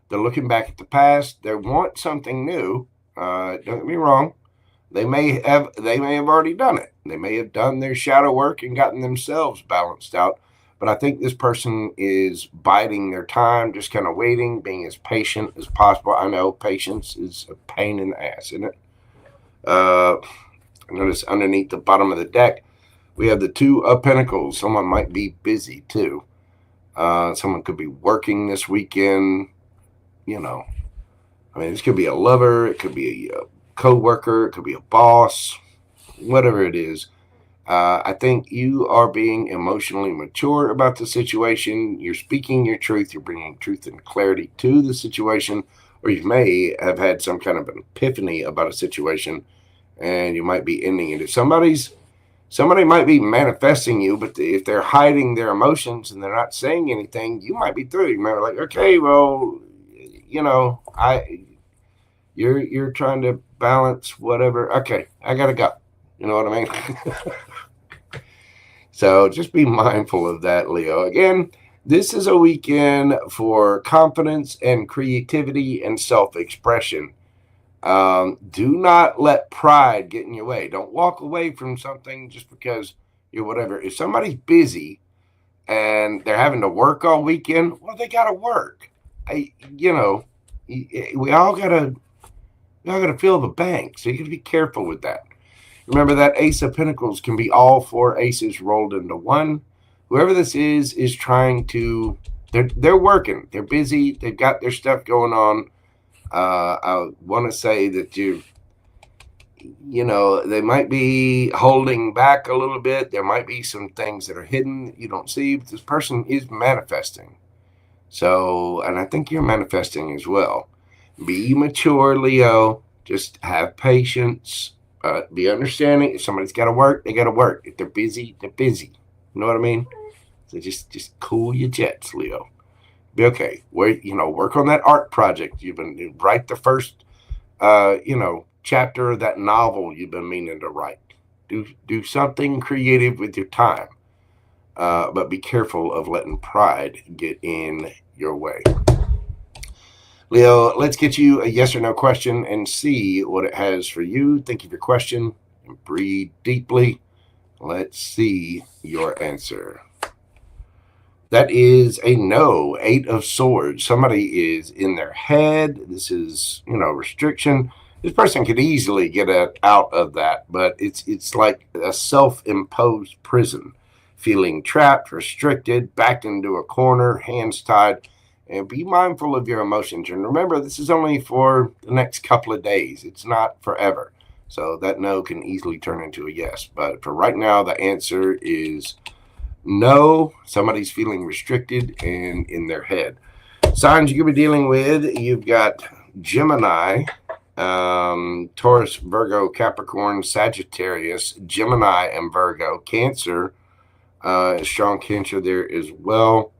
They're looking back at the past. They want something new. Don't get me wrong. They may have already done it. They may have done their shadow work and gotten themselves balanced out. But I think this person is biding their time, just kind of waiting, being as patient as possible. I know patience is a pain in the ass, isn't it? Notice underneath the bottom of the deck, we have the Two of Pentacles. Someone might be busy too. Someone could be working this weekend. You know, I mean, this could be a lover. It could be a co-worker. It could be a boss. Whatever it is. I think you are being emotionally mature about the situation. You're speaking your truth. You're bringing truth and clarity to the situation. Or you may have had some kind of an epiphany about a situation, and you might be ending it. If somebody might be manifesting you, but if they're hiding their emotions and they're not saying anything, you might be through. You might be like, okay, well, you know, you're trying to balance whatever. Okay, I gotta go. You know what I mean? So just be mindful of that, Leo. Again, this is a weekend for confidence and creativity and self-expression. Do not let pride get in your way. Don't walk away from something just because you're whatever. If somebody's busy and they're having to work all weekend, well, they got to work. We all gotta fill the bank. So you got to be careful with that. Remember that Ace of Pentacles can be all four aces rolled into one. Whoever this is trying to, they're working. They're busy. They've got their stuff going on. I want to say that they might be holding back a little bit. There might be some things that are hidden that you don't see, but this person is manifesting. So, and I think you're manifesting as well. Be mature, Leo. Just have patience. Be understanding. If somebody's got to work, they got to work. If they're busy, they're busy. You know what I mean? So just cool your jets, Leo. Be okay. Work on that art project. You've been write the first, chapter of that novel you've been meaning to write. Do something creative with your time. But be careful of letting pride get in your way. Leo, let's get you a yes or no question and see what it has for you. Think of your question and breathe deeply. Let's see your answer. That is a no. 8 of Swords. Somebody is in their head. This is, restriction. This person could easily get out of that, but it's like a self-imposed prison. Feeling trapped, restricted, backed into a corner, hands tied. And be mindful of your emotions. And remember, this is only for the next couple of days. It's not forever. So that no can easily turn into a yes. But for right now, the answer is no. Somebody's feeling restricted and in their head. Signs you could be dealing with, you've got Gemini, Taurus, Virgo, Capricorn, Sagittarius, Gemini, and Virgo. Cancer, strong Cancer there as well.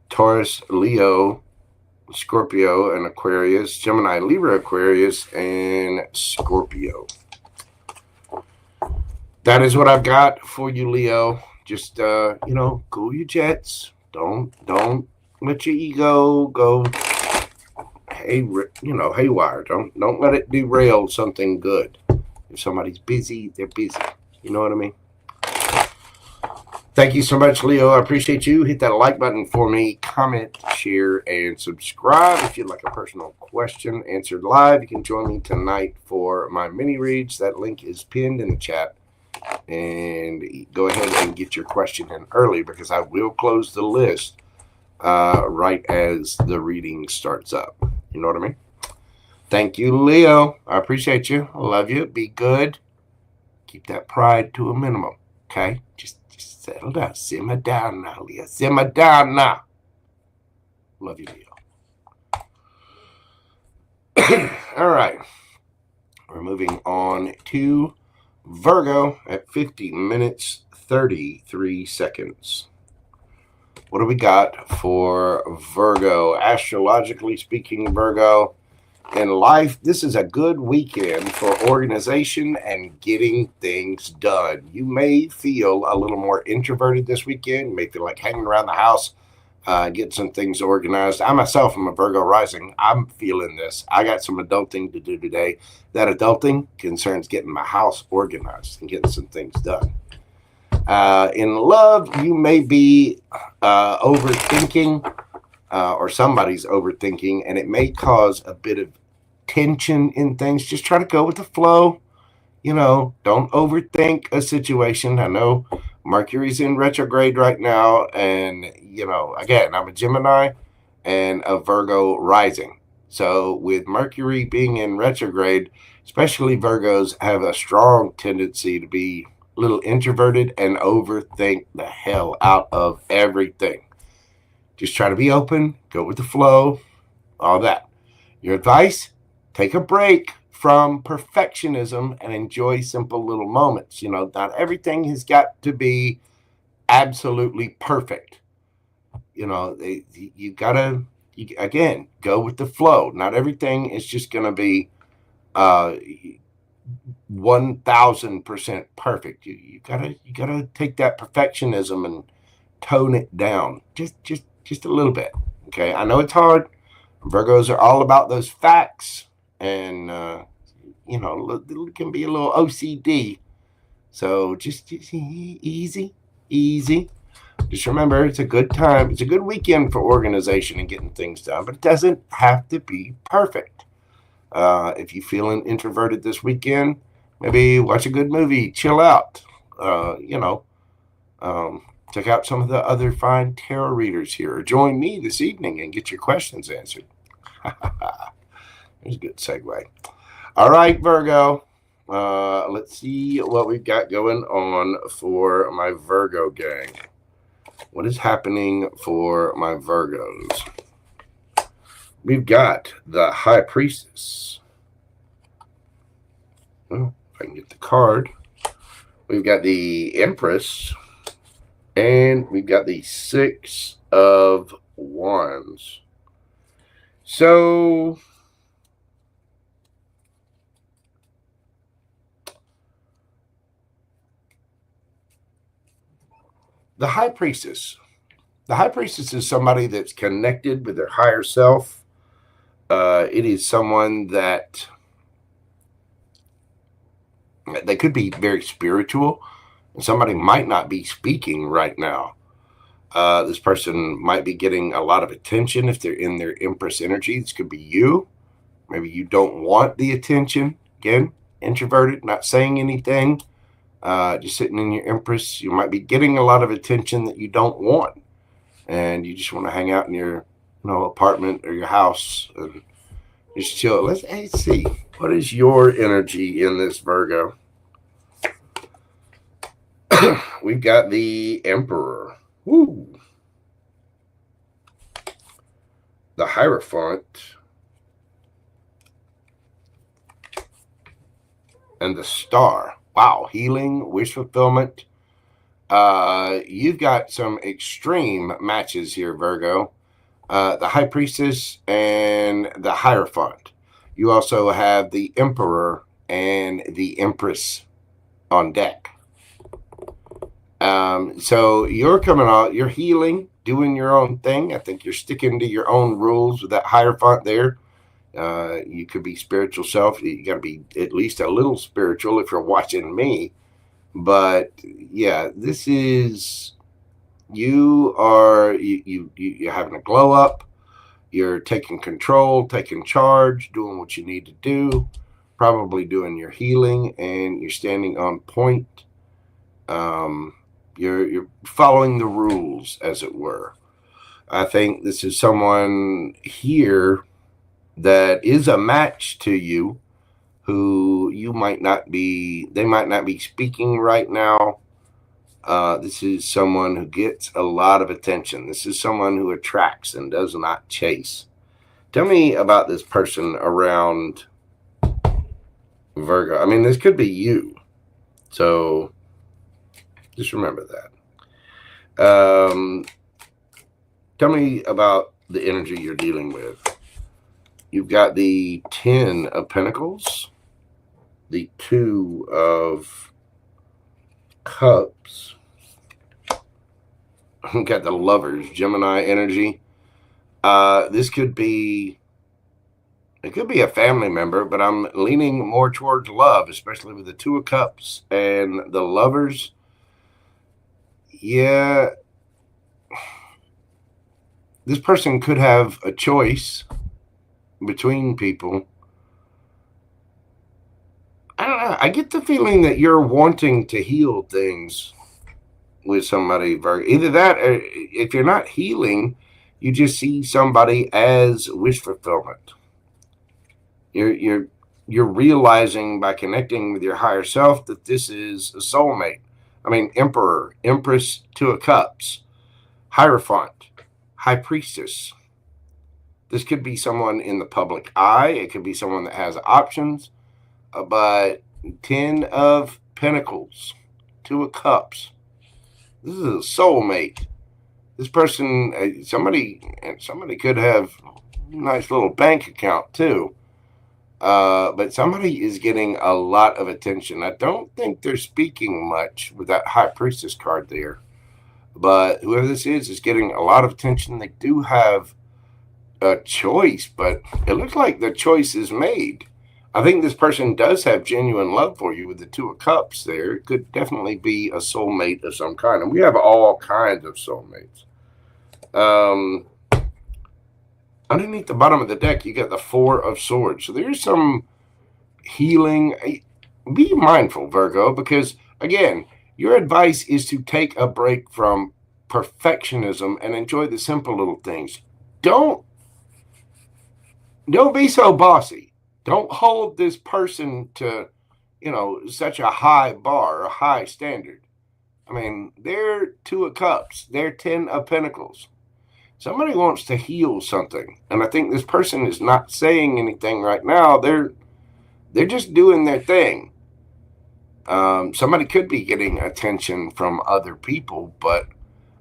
Taurus, Leo, Scorpio, and Aquarius, Gemini, Libra, Aquarius, and Scorpio. That is what I've got for you, Leo. Just, cool your jets. Don't let your ego go haywire. Don't let it derail something good. If somebody's busy, they're busy. You know what I mean? Thank you so much, Leo. I appreciate you. Hit that like button for me. Comment, share, and subscribe. If you'd like a personal question answered live, you can join me tonight for my mini reads. That link is pinned in the chat. And go ahead and get your question in early because I will close the list right as the reading starts up. You know what I mean? Thank you, Leo. I appreciate you. I love you. Be good. Keep that pride to a minimum. Okay? Just settle down. Simmer down now, Leo. Simmer down now. Love you, Leo. All right. We're moving on to Virgo at 50 minutes, 33 seconds. What do we got for Virgo? Astrologically speaking, Virgo, in life, this is a good weekend for organization and getting things done. You may feel a little more introverted this weekend. You may feel like hanging around the house, get some things organized. I myself am a Virgo rising. I'm feeling this. I got some adulting to do today. That adulting concerns getting my house organized and getting some things done. In love, you may be overthinking, or somebody's overthinking, and it may cause a bit of tension in things. Just try to go with the flow. Don't overthink a situation. I know Mercury's in retrograde right now, and again, I'm a Gemini and a Virgo rising. So with Mercury being in retrograde, especially Virgos have a strong tendency to be a little introverted and overthink the hell out of everything. Just try to be open, go with the flow, all that. Your advice, take a break from perfectionism and enjoy simple little moments. Not everything has got to be absolutely perfect. You gotta, again, go with the flow. Not everything is just going to be 1000% perfect. You gotta take that perfectionism and tone it down just a little bit. Okay, I know it's hard. Virgos are all about those facts, and it can be a little OCD. So just easy. Just remember, it's a good time. It's a good weekend for organization and getting things done, but it doesn't have to be perfect. If you're feeling introverted this weekend, maybe watch a good movie, chill out. Check out some of the other fine tarot readers here, or join me this evening and get your questions answered. There's a good segue. All right, Virgo. Let's see what we've got going on for my Virgo gang. What is happening for my Virgos? We've got the High Priestess. Well, if I can get the card. We've got the Empress. And we've got the Six of Wands. So the High Priestess. The High Priestess is somebody that's connected with their higher self. It is someone that they could be very spiritual. Somebody might not be speaking right now. This person might be getting a lot of attention if they're in their Empress energy. This could be you. Maybe you don't want the attention. Again, introverted, not saying anything, just sitting in your Empress. You might be getting a lot of attention that you don't want, and you just want to hang out in your apartment or your house and just chill. Let's see. What is your energy in this, Virgo? We've got the Emperor. Woo. The Hierophant. And the Star. Wow. Healing, wish fulfillment. You've got some extreme matches here, Virgo. The High Priestess and the Hierophant. You also have the Emperor and the Empress on deck. So you're coming out, you're healing, doing your own thing. I think you're sticking to your own rules with that Hierophant there. You could be spiritual self. You got to be at least a little spiritual if you're watching me. But yeah, this is, you're having a glow up. You're taking control, taking charge, doing what you need to do, probably doing your healing, and you're standing on point. You're following the rules, as it were. I think this is someone here that is a match to you, who they might not be speaking right now. This is someone who gets a lot of attention. This is someone who attracts and does not chase. Tell me about this person around Virgo. I mean, this could be you. So just remember that. Tell me about the energy you're dealing with. You've got the 10 of Pentacles, the 2 of Cups. You've got the Lovers, Gemini energy. This could be, it could be a family member, but I'm leaning more towards love, especially with the 2 of Cups and the Lovers. Yeah. This person could have a choice between people. I don't know. I get the feeling that you're wanting to heal things with somebody. Either that, or if you're not healing, you just see somebody as wish fulfillment. You're realizing by connecting with your higher self that this is a soulmate. I mean, Emperor, Empress, 2 of Cups, Hierophant, High Priestess. This could be someone in the public eye. It could be someone that has options. But 10 of Pentacles, 2 of Cups. This is a soulmate. This person, somebody could have a nice little bank account too. But somebody is getting a lot of attention. I don't think they're speaking much with that High Priestess card there. But whoever this is getting a lot of attention. They do have a choice, but it looks like the choice is made. I think this person does have genuine love for you with the 2 of Cups there. It could definitely be a soulmate of some kind. And we have all kinds of soulmates. Underneath the bottom of the deck, you got the 4 of Swords. So there's some healing. Be mindful, Virgo, because, again, your advice is to take a break from perfectionism and enjoy the simple little things. Don't be so bossy. Don't hold this person to, such a high bar, a high standard. I mean, they're 2 of Cups. They're 10 of Pentacles. Somebody wants to heal something. And I think this person is not saying anything right now. They're just doing their thing. Somebody could be getting attention from other people, but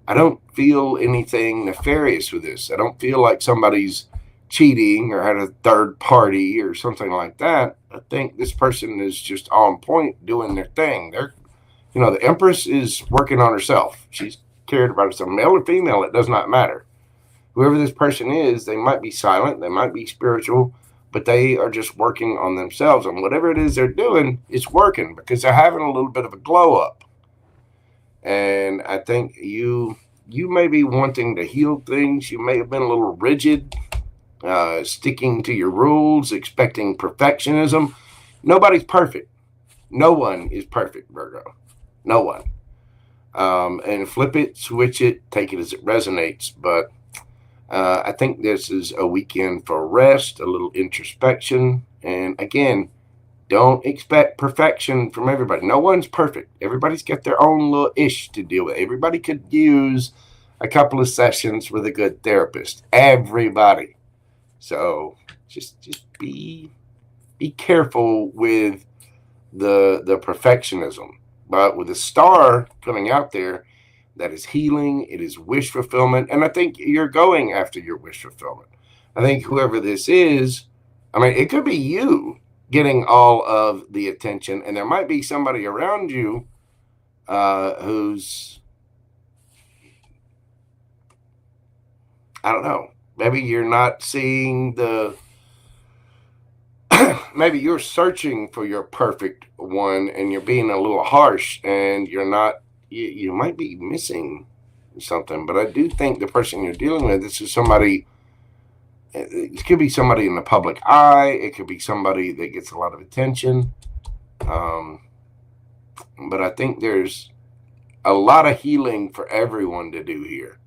I don't feel anything nefarious with this. I don't feel like somebody's cheating or had a third party or something like that. I think this person is just on point doing their thing. The Empress is working on herself. She's cared about herself. Male or female, it does not matter. Whoever this person is, they might be silent, they might be spiritual, but they are just working on themselves. And whatever it is they're doing, it's working because they're having a little bit of a glow up. And I think you may be wanting to heal things. You may have been a little rigid, sticking to your rules, expecting perfectionism. Nobody's perfect. No one is perfect, Virgo. No one. And flip it, switch it, take it as it resonates. But I think this is a weekend for rest, a little introspection. And again, don't expect perfection from everybody. No one's perfect. Everybody's got their own little ish to deal with. Everybody could use a couple of sessions with a good therapist. Everybody. So just be careful with the perfectionism. But with the star coming out there, that is healing, it is wish fulfillment, and I think you're going after your wish fulfillment. I think whoever this is, it could be you getting all of the attention, and there might be somebody around you who's, I don't know, maybe you're not seeing maybe you're searching for your perfect one and you're being a little harsh and you're not, you might be missing something. But I do think the person you're dealing with, this is somebody, it could be somebody in the public eye. It could be somebody that gets a lot of attention. But I think there's a lot of healing for everyone to do here.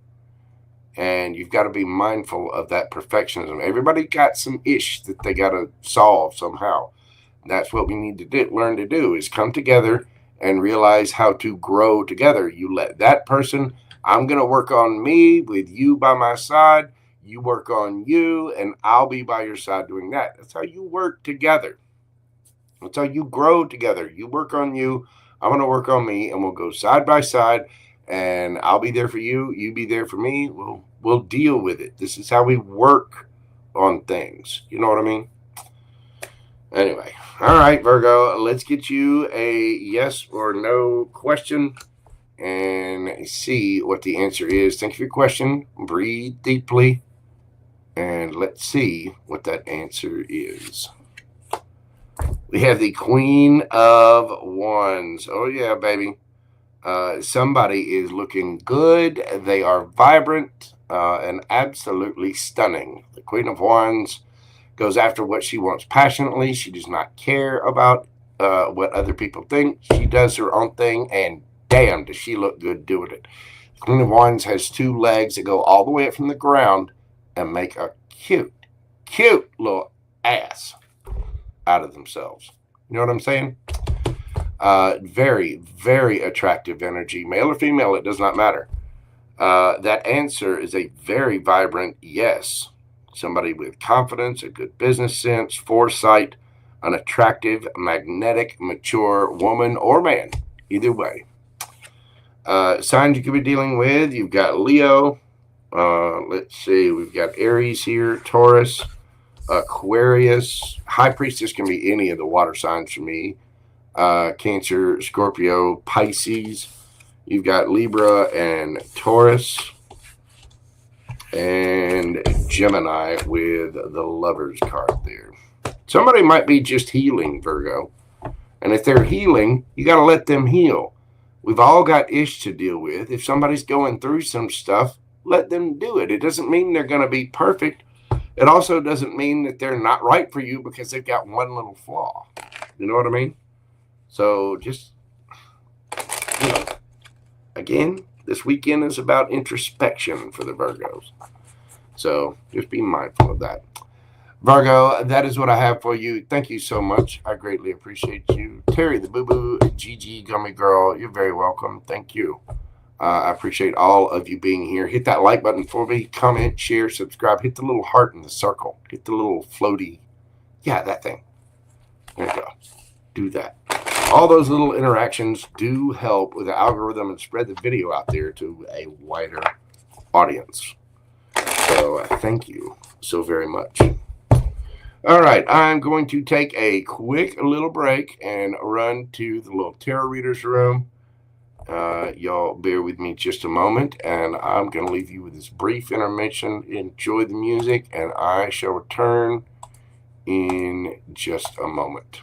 And you've got to be mindful of that perfectionism. Everybody got some ish that they got to solve somehow. That's what we need to learn to do, is come together and realize how to grow together. You let that person, I'm going to work on me with you by my side. You work on you, and I'll be by your side doing that. That's how you work together. That's how you grow together. You work on you, I'm going to work on me, and we'll go side by side, and I'll be there for you. You be there for me. We'll deal with it. This is how we work on things. You know what I mean? Anyway, all right, Virgo, let's get you a yes or no question and see what the answer is. Thank you for your question. Breathe deeply, and let's see what that answer is. We have the Queen of Wands. Oh, yeah, baby. Somebody is looking good. They are vibrant and absolutely stunning. The Queen of Wands goes after what she wants passionately. She does not care about what other people think. She does her own thing, and damn, does she look good doing it. The Queen of Wands has 2 legs that go all the way up from the ground and make a cute little ass out of themselves. You know what I'm saying? Very, very attractive energy. Male or female, it does not matter. That answer is a very vibrant yes. Somebody with confidence, a good business sense, foresight, an attractive, magnetic, mature woman or man. Either way. Signs you could be dealing with, you've got Leo. Let's see, we've got Aries here, Taurus, Aquarius. High Priestess can be any of the water signs for me. Cancer, Scorpio, Pisces. You've got Libra and Taurus. And Gemini with the Lover's card there. Somebody might be just healing, Virgo. And if they're healing, you got to let them heal. We've all got ish to deal with. If somebody's going through some stuff, let them do it. It doesn't mean they're going to be perfect. It also doesn't mean that they're not right for you because they've got one little flaw. You know what I mean? So just, again, this weekend is about introspection for the Virgos. So just be mindful of that. Virgo, that is what I have for you. Thank you so much. I greatly appreciate you. Terry, the boo-boo, Gigi, Gummy Girl, you're very welcome. Thank you. I appreciate all of you being here. Hit that like button for me. Comment, share, subscribe. Hit the little heart in the circle. Hit the little floaty. Yeah, that thing. There you go. Do that. All those little interactions do help with the algorithm and spread the video out there to a wider audience. So thank you so very much. All right, I'm going to take a quick little break and run to the little tarot reader's room. Y'all bear with me just a moment, and I'm going to leave you with this brief intermission. Enjoy the music, and I shall return in just a moment.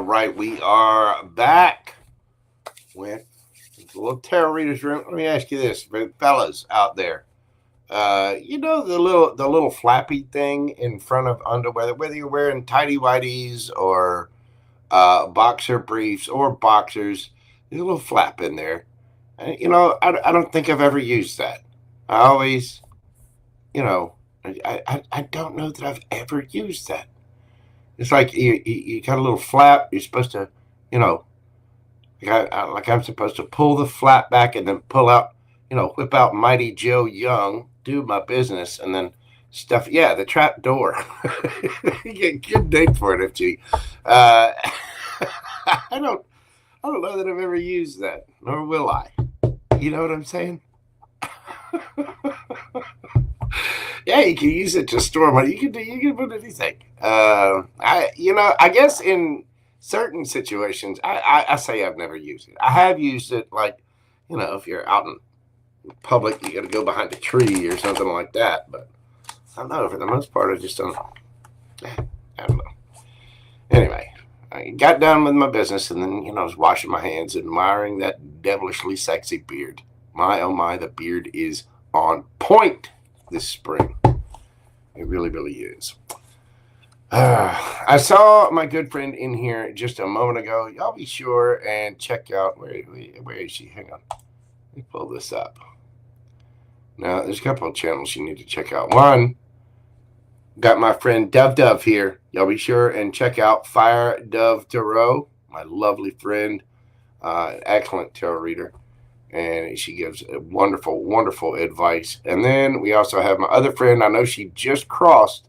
All right, we are back with the little tarot readers room. Let me ask you this, fellas out there. You know the little flappy thing in front of underwear, whether you're wearing tighty whities or boxer briefs or boxers, there's a little flap in there. You know, I don't think I've ever used that. I always, you know, I don't know that I've ever used that. It's like you got a little flap. You're supposed to, you know, like I'm supposed to pull the flap back and then pull out, you know, whip out Mighty Joe Young, do my business, and then stuff. Yeah, the trap door. Good name for it, FG. I don't know that I've ever used that, nor will I. You know what I'm saying? Yeah, you can use it to store money. You can put anything. I guess in certain situations, I say I've never used it. I have used it, like, you know, if you're out in public, you got to go behind a tree or something like that. But I don't know. For the most part, I just don't. I don't know. Anyway, I got done with my business, and then, you know, I was washing my hands, admiring that devilishly sexy beard. My, oh my, the beard is on point this spring. It really, really is. I saw my good friend in here just a moment ago. Y'all be sure and check out, where is she? Hang on. Let me pull this up. Now, there's a couple of channels you need to check out. One, got my friend Dove here. Y'all be sure and check out Fire Dove Tarot, my lovely friend, excellent tarot reader. And she gives wonderful, wonderful advice. And then we also have my other friend. I know she just crossed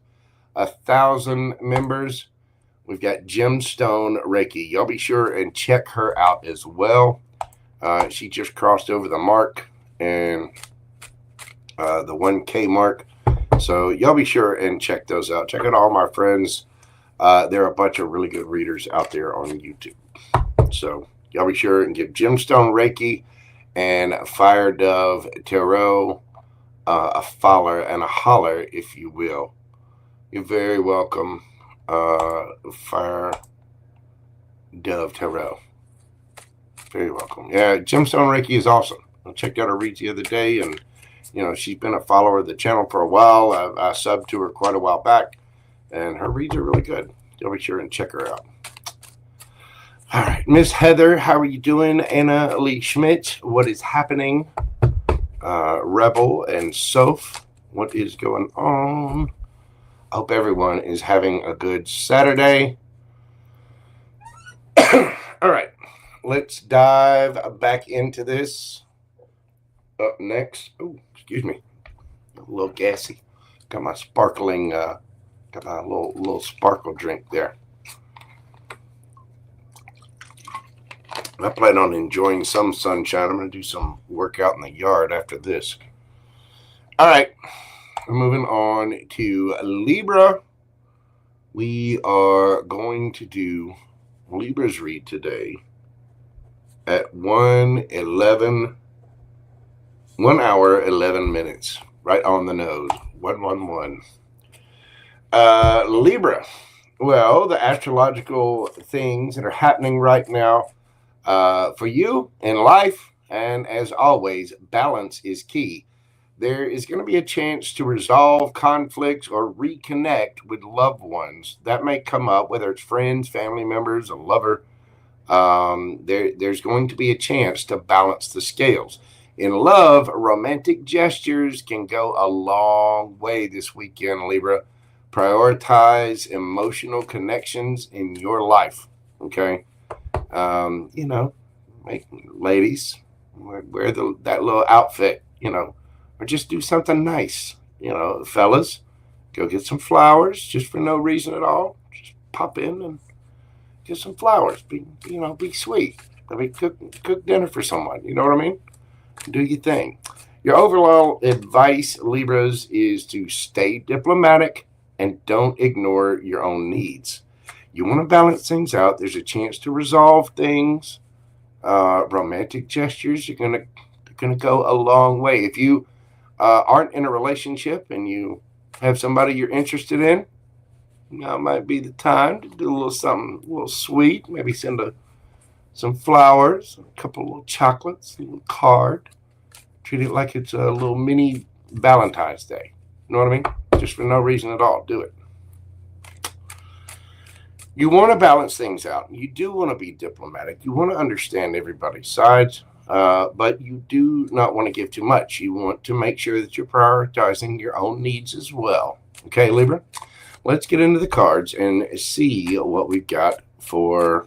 1,000 members. We've got Gemstone Reiki. Y'all be sure and check her out as well. She just crossed over the mark and the 1K mark. So y'all be sure and check those out. Check out all my friends. There are a bunch of really good readers out there on YouTube. So y'all be sure and give Gemstone Reiki and Fire Dove Tarot a follow and a holler, if you will. You're very welcome, Fire Dove Tarot. Very welcome. Yeah, Gemstone Reiki is awesome. I checked out her reads the other day, and, you know, she's been a follower of the channel for a while. I subbed to her quite a while back, and her reads are really good. You'll be sure and check her out. All right, Miss Heather, how are you doing? Anna Lee Schmidt, what is happening? Rebel and Soph, what is going on? I hope everyone is having a good Saturday. All right, let's dive back into this. Up next, oh, excuse me, a little gassy. Got my sparkling, got my little sparkle drink there. I plan on enjoying some sunshine. I'm going to do some workout in the yard after this. All right. Moving on to Libra. We are going to do Libra's read today at 1 hour, 11 minutes. Right on the nose. 111. Libra. Well, the astrological things that are happening right now for you in life, and as always, balance is key. There is going to be a chance to resolve conflicts or reconnect with loved ones that may come up, whether it's friends, family members, a lover. There's going to be a chance to balance the scales. In love, romantic gestures can go a long way this weekend, Libra. Prioritize emotional connections in your life, okay? You know, ladies, wear that little outfit, you know, or just do something nice. You know, fellas, go get some flowers just for no reason at all. Just pop in and get some flowers. Be sweet. I mean, cook dinner for someone. You know what I mean? Do your thing. Your overall advice, Libras, is to stay diplomatic and don't ignore your own needs. You want to balance things out. There's a chance to resolve things. Romantic gestures are gonna go a long way. If you aren't in a relationship and you have somebody you're interested in, Now might be the time to do a little something a little sweet. Maybe send some flowers, a couple of little chocolates, a little card. Treat it like it's a little mini Valentine's Day. You know what I mean? Just for no reason at all. Do it. You want to balance things out. You do want to be diplomatic. You want to understand everybody's sides, but you do not want to give too much. You want to make sure that you're prioritizing your own needs as well. Okay, Libra? Let's get into the cards and see what we've got for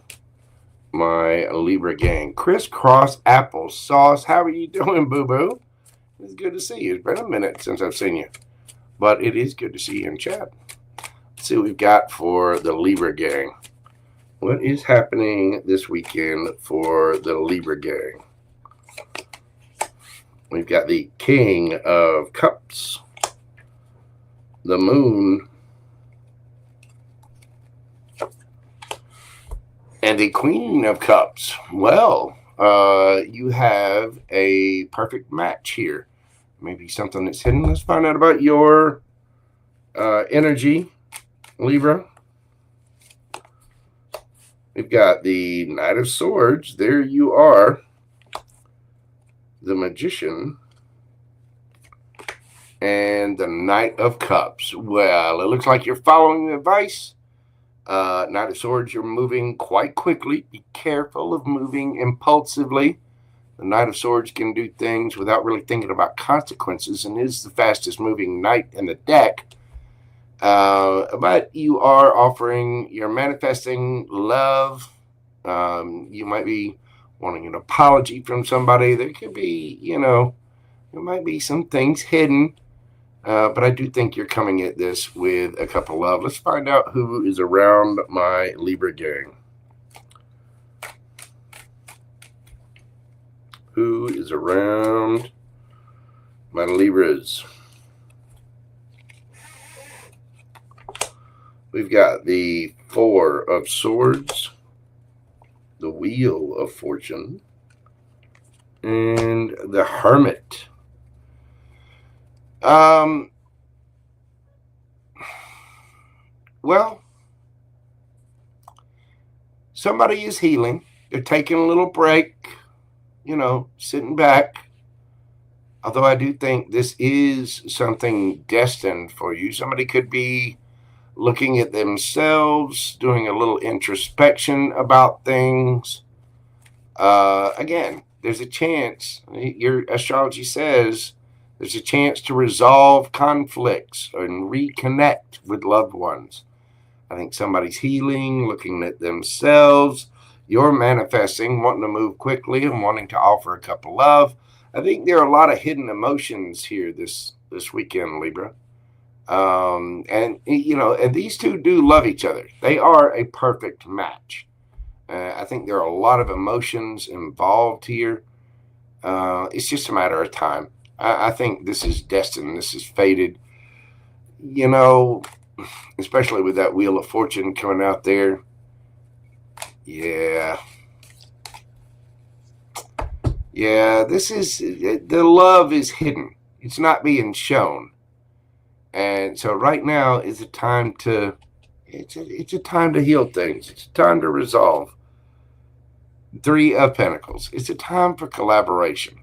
my Libra gang. Crisscross applesauce. How are you doing, boo-boo? It's good to see you. It's been a minute since I've seen you, but it is good to see you in chat. Let's see what we've got for the Libra gang. What is happening this weekend for the Libra gang? We've got the King of Cups, the Moon, and the Queen of Cups. Well, you have a perfect match here. Maybe something that's hidden. Let's find out about your energy, Libra. We've got the Knight of Swords. There you are. The Magician. And the Knight of Cups. Well, it looks like you're following the advice. Knight of Swords, you're moving quite quickly. Be careful of moving impulsively. The Knight of Swords can do things without really thinking about consequences and is the fastest moving knight in the deck. But you you're manifesting love. You might be wanting an apology from somebody. There could be, there might be some things hidden. But I do think you're coming at this with a couple of love. Let's find out who is around my Libra gang. Who is around my Libras? We've got the Four of Swords, the Wheel of Fortune, and the Hermit. Well, somebody is healing. They're taking a little break, sitting back. Although I do think this is something destined for you. Somebody could be looking at themselves, doing a little introspection about things. Again, there's a chance. Your astrology says there's a chance to resolve conflicts and reconnect with loved ones. I think somebody's healing, looking at themselves. You're manifesting, wanting to move quickly and wanting to offer a couple of love. I think there are a lot of hidden emotions here this weekend, Libra. And these two do love each other. They are a perfect match. I think there are a lot of emotions involved here. It's just a matter of time. I think this is destined. This is fated. Especially with that Wheel of Fortune coming out there. Yeah. Yeah, the love is hidden. It's not being shown. And so right now is a time it's a time to heal things. It's a time to resolve. Three of Pentacles. It's a time for collaboration.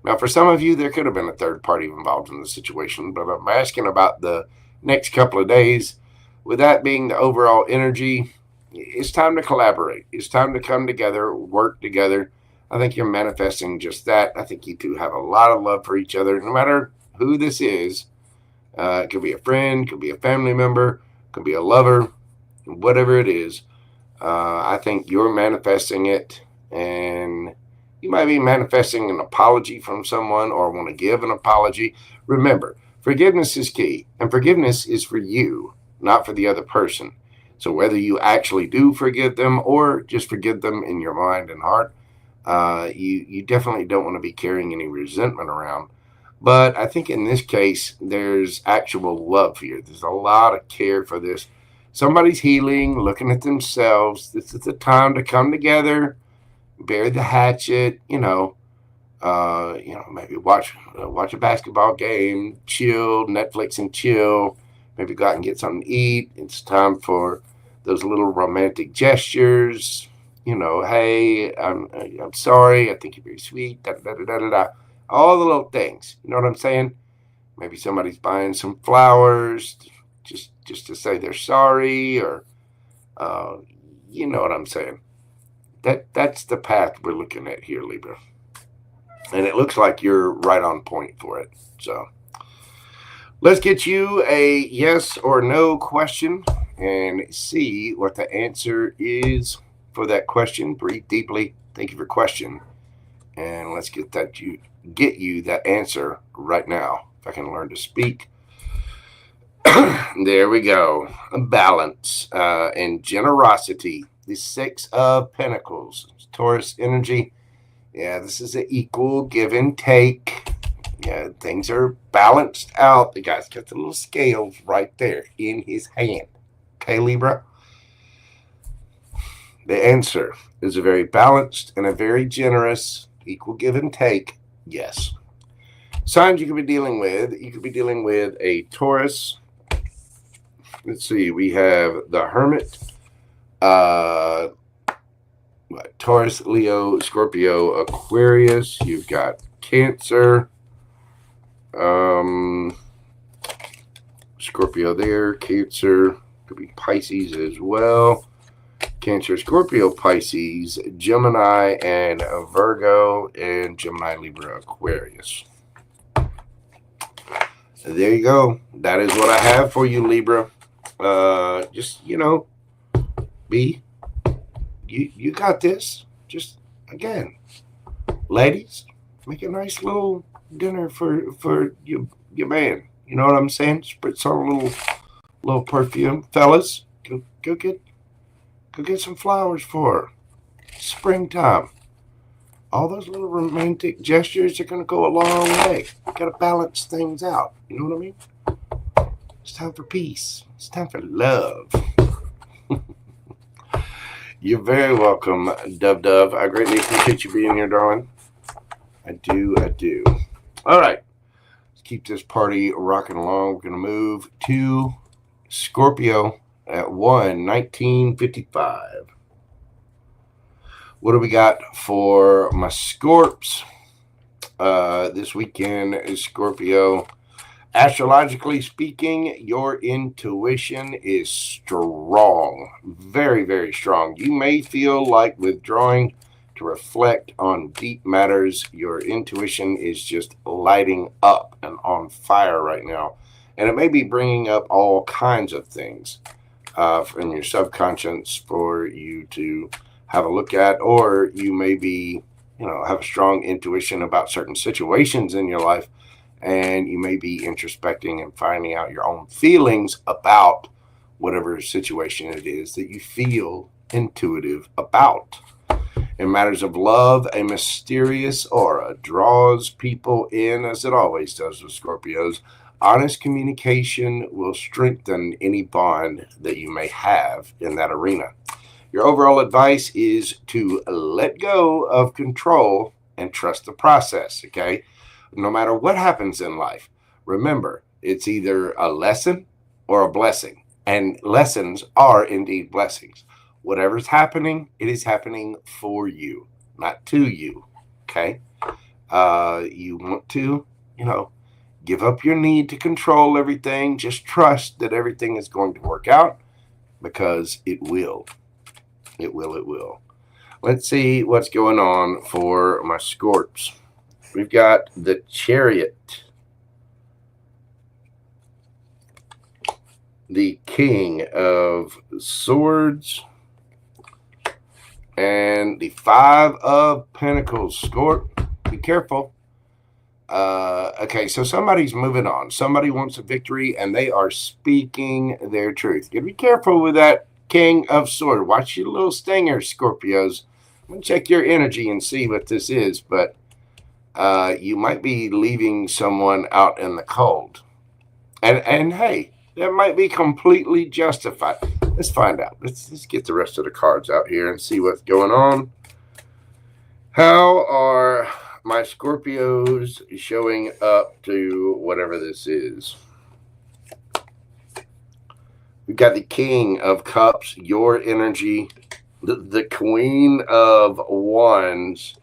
Now, for some of you, there could have been a third party involved in the situation, but I'm asking about the next couple of days. With that being the overall energy, it's time to collaborate. It's time to come together, work together. I think you're manifesting just that. I think you two have a lot of love for each other, no matter who this is. It could be a friend, could be a family member, could be a lover, whatever it is. I think you're manifesting it, and you might be manifesting an apology from someone or want to give an apology. Remember, forgiveness is key, and forgiveness is for you, not for the other person. So whether you actually do forgive them or just forgive them in your mind and heart, you definitely don't want to be carrying any resentment around. But I think in this case, there's actual love here. There's a lot of care for this. Somebody's healing, looking at themselves. This is the time to come together, bury the hatchet, maybe watch a basketball game, chill, Netflix and chill, Maybe go out and get something to eat. It's time for those little romantic gestures. You know, hey, I'm sorry. I think you're very sweet. Da, da, da, da, da, da. All the little things. You know what I'm saying? Maybe somebody's buying some flowers just to say they're sorry, or you know what I'm saying. That's the path we're looking at here, Libra. And it looks like you're right on point for it. So let's get you a yes or no question and see what the answer is for that question. Breathe deeply. Thank you for question. And let's get you that answer right now. If I can learn to speak. There we go. Balance and generosity. The 6 of Pentacles. Taurus energy. Yeah, this is an equal give and take. Yeah, things are balanced out. The guy's got the little scales right there in his hand. Okay, Libra? The answer is a very balanced and a very generous, equal give and take. Yes. Signs you could be dealing with. You could be dealing with a Taurus. Let's see. We have the Hermit. Taurus, Leo, Scorpio, Aquarius. You've got Cancer. Scorpio there. Cancer. Could be Pisces as well. Cancer, Scorpio, Pisces, Gemini, and Virgo, and Gemini, Libra, Aquarius. There you go. That is what I have for you, Libra. Just, you know, you got this. Just, again, ladies, make a nice little dinner for your man. You know what I'm saying? Spritz on a little perfume. Fellas, go get some flowers for her. Springtime. All those little romantic gestures are going to go a long way. Got to balance things out. You know what I mean? It's time for peace. It's time for love. You're very welcome, Dove. I greatly appreciate you being here, darling. I do. All right. Let's keep this party rocking along. We're going to move to Scorpio at 1/1955. What do we got for my Scorps this weekend? Is Scorpio. Astrologically speaking, your intuition is strong. Very, very strong. You may feel like withdrawing to reflect on deep matters. Your intuition is just lighting up and on fire right now. And it may be bringing up all kinds of things in your subconscious for you to have a look at, or you may be, have a strong intuition about certain situations in your life, and you may be introspecting and finding out your own feelings about whatever situation it is that you feel intuitive about. In matters of love, a mysterious aura draws people in, as it always does with Scorpios. Honest communication will strengthen any bond that you may have in that arena. Your overall advice is to let go of control and trust the process, okay? No matter what happens in life, remember, it's either a lesson or a blessing. And lessons are indeed blessings. Whatever's happening, it is happening for you, not to you, okay? You want to, give up your need to control everything. Just trust that everything is going to work out, because it will. It will. Let's see what's going on for my Scorps. We've got the Chariot, the King of Swords, and the 5 of Pentacles. Scorp, be careful. Okay, so somebody's moving on. Somebody wants a victory, and they are speaking their truth. You gotta be careful with that King of Swords. Watch your little stingers, Scorpios. I'm going to check your energy and see what this is, but you might be leaving someone out in the cold. And hey, that might be completely justified. Let's find out. Let's get the rest of the cards out here and see what's going on. How are my Scorpios showing up to whatever this is? We've got the King of Cups, your energy, the Queen of Wands,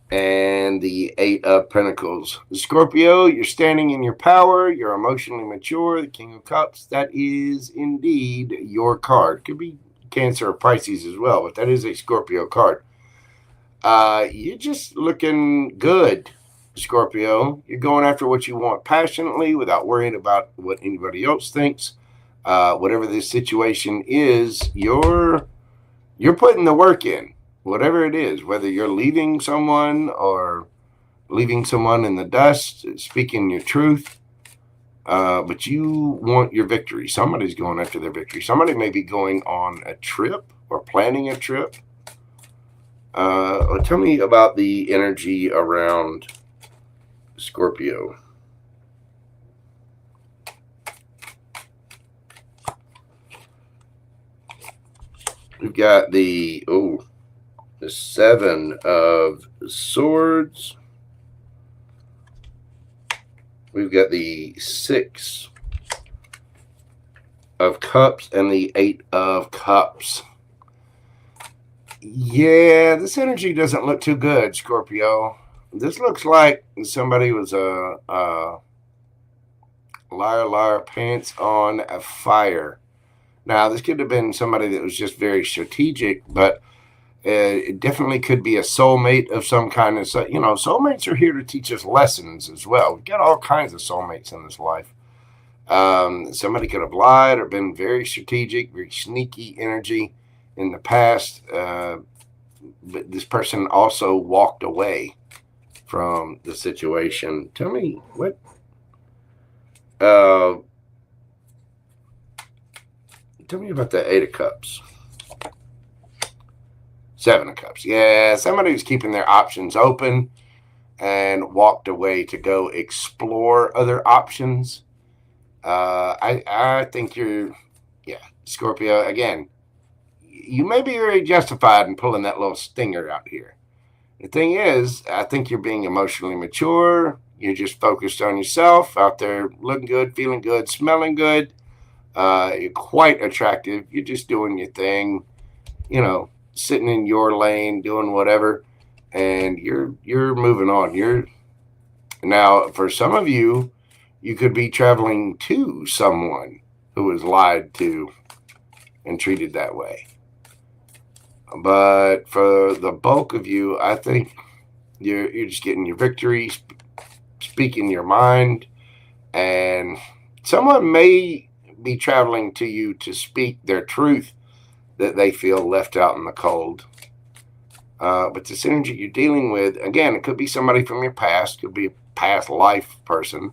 and the Eight of Pentacles. Scorpio, you're standing in your power. You're emotionally mature. The King of Cups, that is indeed your card. Could be Cancer or Pisces as well, but that is a Scorpio card. You're just looking good, Scorpio. You're going after what you want passionately without worrying about what anybody else thinks. Whatever this situation is, you're putting the work in. Whatever it is, whether you're leaving someone or leaving someone in the dust, speaking your truth, but you want your victory. Somebody's going after their victory. Somebody may be going on a trip or planning a trip. Tell me about the energy around Scorpio. We've got the Seven of Swords. We've got the Six of Cups and the Eight of Cups. Yeah, this energy doesn't look too good, Scorpio. This looks like somebody was a liar, pants on a fire. Now, this could have been somebody that was just very strategic, but it definitely could be a soulmate of some kind. And so, soulmates are here to teach us lessons as well. We've got all kinds of soulmates in this life. Somebody could have lied or been very strategic, very sneaky energy in the past. But this person also walked away from the situation. Tell me what... tell me about the Eight of Cups. Seven of Cups. Yeah, somebody who's keeping their options open and walked away to go explore other options. I think Scorpio, again, you may be very justified in pulling that little stinger out here. The thing is, I think you're being emotionally mature. You're just focused on yourself, out there looking good, feeling good, smelling good. You're quite attractive. You're just doing your thing, sitting in your lane, doing whatever, and you're moving on. Now, for some of you, you could be traveling to someone who was lied to and treated that way. But for the bulk of you, I think you're just getting your victory, speaking your mind, and someone may be traveling to you to speak their truth that they feel left out in the cold. But this energy you're dealing with, again, it could be somebody from your past, could be a past life person.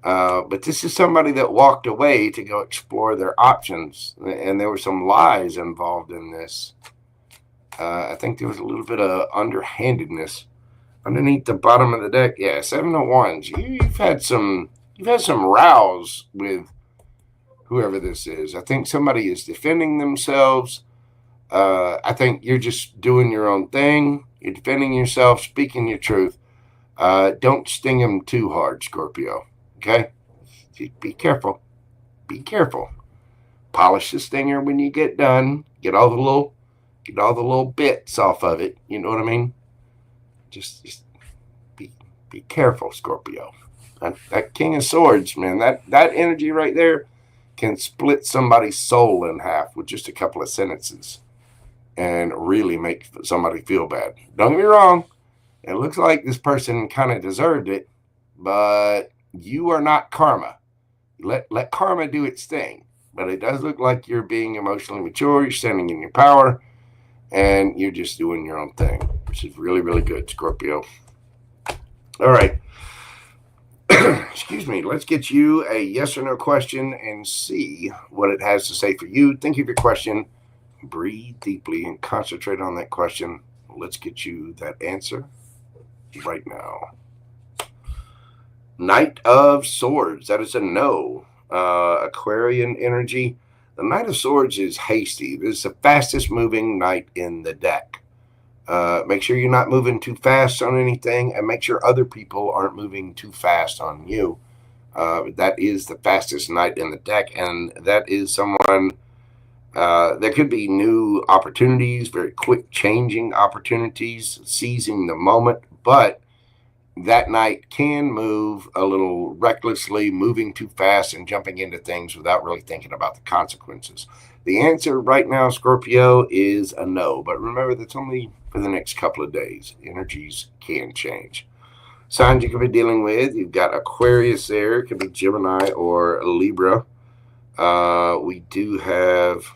But this is somebody that walked away to go explore their options. And there were some lies involved in this. I think there was a little bit of underhandedness underneath the bottom of the deck. Yeah, Seven of Wands. You've had some rows with whoever this is. I think somebody is defending themselves. I think you're just doing your own thing. You're defending yourself, speaking your truth. Don't sting them too hard, Scorpio. Okay? Be careful. Be careful. Polish the stinger when you get done. Get all the little bits off of it. You know what I mean? Just be careful, Scorpio. That King of Swords, man, that energy right there can split somebody's soul in half with just a couple of sentences and really make somebody feel bad. Don't get me wrong. It looks like this person kind of deserved it, but you are not karma. Let karma do its thing. But it does look like you're being emotionally mature. You're standing in your power, and you're just doing your own thing, which is really, really good, Scorpio. All right. Excuse me. Let's get you a yes or no question and see what it has to say for you. Think of your question. Breathe deeply and concentrate on that question. Let's get you that answer right now. Knight of Swords. That is a no. Aquarian energy. The Knight of Swords is hasty. This is the fastest moving knight in the deck. Make sure you're not moving too fast on anything, and make sure other people aren't moving too fast on you. That is the fastest knight in the deck, and that is someone, there could be new opportunities, very quick changing opportunities, seizing the moment, but that knight can move a little recklessly, moving too fast and jumping into things without really thinking about the consequences. The answer right now, Scorpio, is a no, but remember that's only for the next couple of days. Energies can change. Signs you could be dealing with, you've got Aquarius there, it could be Gemini or Libra. We do have,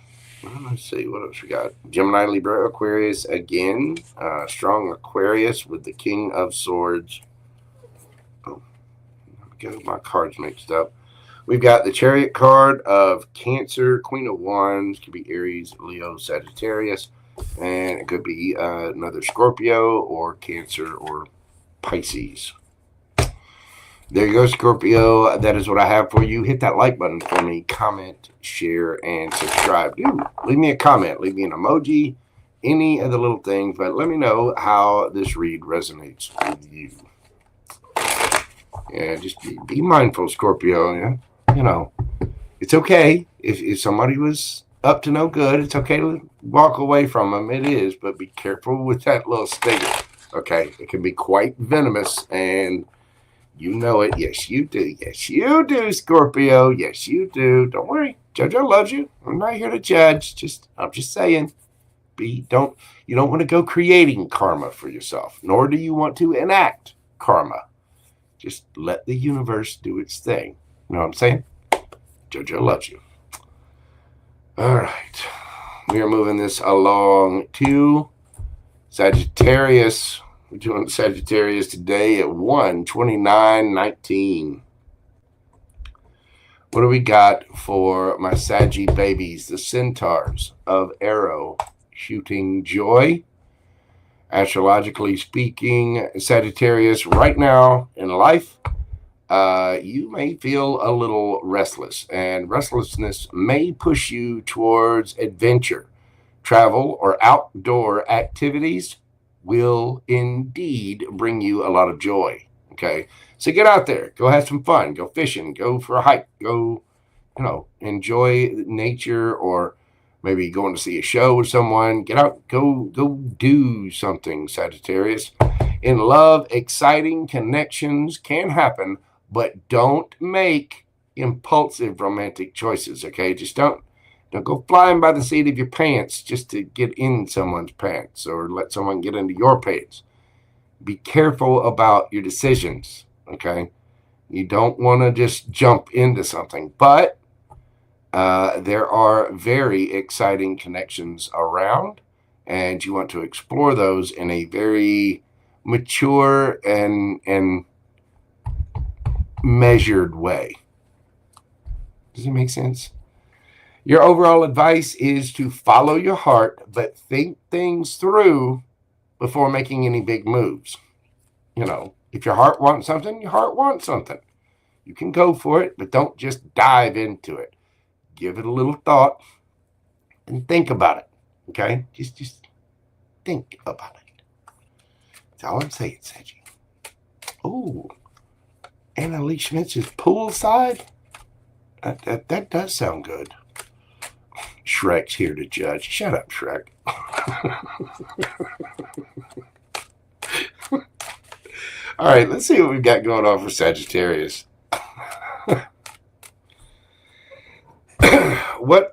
let's see, what else we got? Gemini, Libra, Aquarius again. Strong Aquarius with the King of Swords. Oh, got my cards mixed up. We've got the Chariot card of Cancer, Queen of Wands, could be Aries, Leo, Sagittarius, and it could be another Scorpio or Cancer or Pisces. There you go, Scorpio. That is what I have for you. Hit that like button for me. Comment, share, and subscribe. Dude, leave me a comment. Leave me an emoji. Any of the little things. But let me know how this read resonates with you. Yeah, just be mindful, Scorpio. Yeah? You know, it's okay. If somebody was up to no good, it's okay to walk away from them. It is. But be careful with that little stinger. Okay? It can be quite venomous, and you know it. Yes, you do. Yes, you do, Scorpio. Yes, you do. Don't worry. JoJo loves you. I'm not here to judge. I'm just saying. You don't want to go creating karma for yourself, nor do you want to enact karma. Just let the universe do its thing. You know what I'm saying? JoJo loves you. All right. We are moving this along to Sagittarius. We're doing Sagittarius today at 1/29/19. What do we got for my Saggy babies? The Centaurs of Arrow shooting joy. Astrologically speaking, Sagittarius, right now in life, you may feel a little restless, and restlessness may push you towards adventure. Travel or outdoor activities will indeed bring you a lot of joy. Okay, so get out there, go have some fun, go fishing, go for a hike, go, enjoy nature, or maybe going to see a show with someone. Get out, go do something, Sagittarius. In love, exciting connections can happen, but don't make impulsive romantic choices. Okay, just don't go flying by the seat of your pants just to get in someone's pants or let someone get into your pants. Be careful about your decisions, okay? You don't want to just jump into something, but there are very exciting connections around, and you want to explore those in a very mature and measured way. Does it make sense? Your overall advice is to follow your heart, but think things through before making any big moves. If your heart wants something, your heart wants something. You can go for it, but don't just dive into it. Give it a little thought and think about it. Okay? Just think about it. That's all I'm saying, Saggy. Oh, Anna Lee Schmitz's poolside? That does sound good. Shrek's here to judge. Shut up, Shrek. All right, let's see what we've got going on for Sagittarius. What's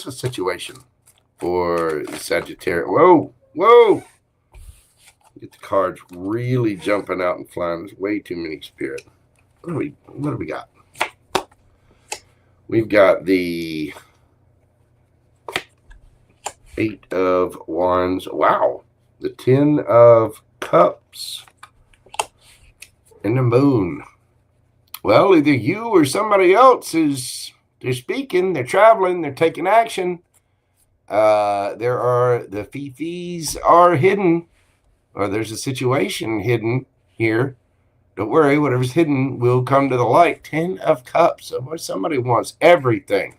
the situation for Sagittarius? Whoa. Get the cards really jumping out and flying. There's way too many spirit. What do we got? We've got the 8 of Wands. Wow. The 10 of Cups. And the Moon. Well, either you or somebody else they're speaking, they're traveling, they're taking action. The fifis are hidden, or there's a situation hidden here. Don't worry, whatever's hidden will come to the light. 10 of Cups. So somebody wants everything.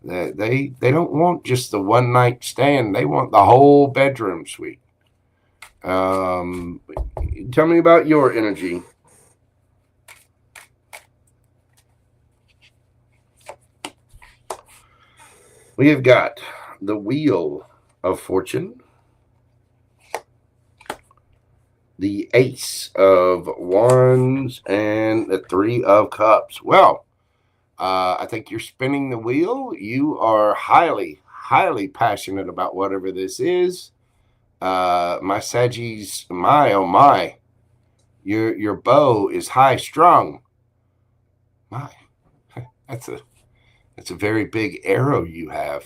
They don't want just the one night stand. They want the whole bedroom suite. Tell me about your energy. We have got the Wheel of Fortune, the Ace of Wands, and the Three of Cups. Well, I think you're spinning the wheel. You are highly, highly passionate about whatever this is. My Saggies, my, oh my, your bow is high strung. My, that's a very big arrow you have.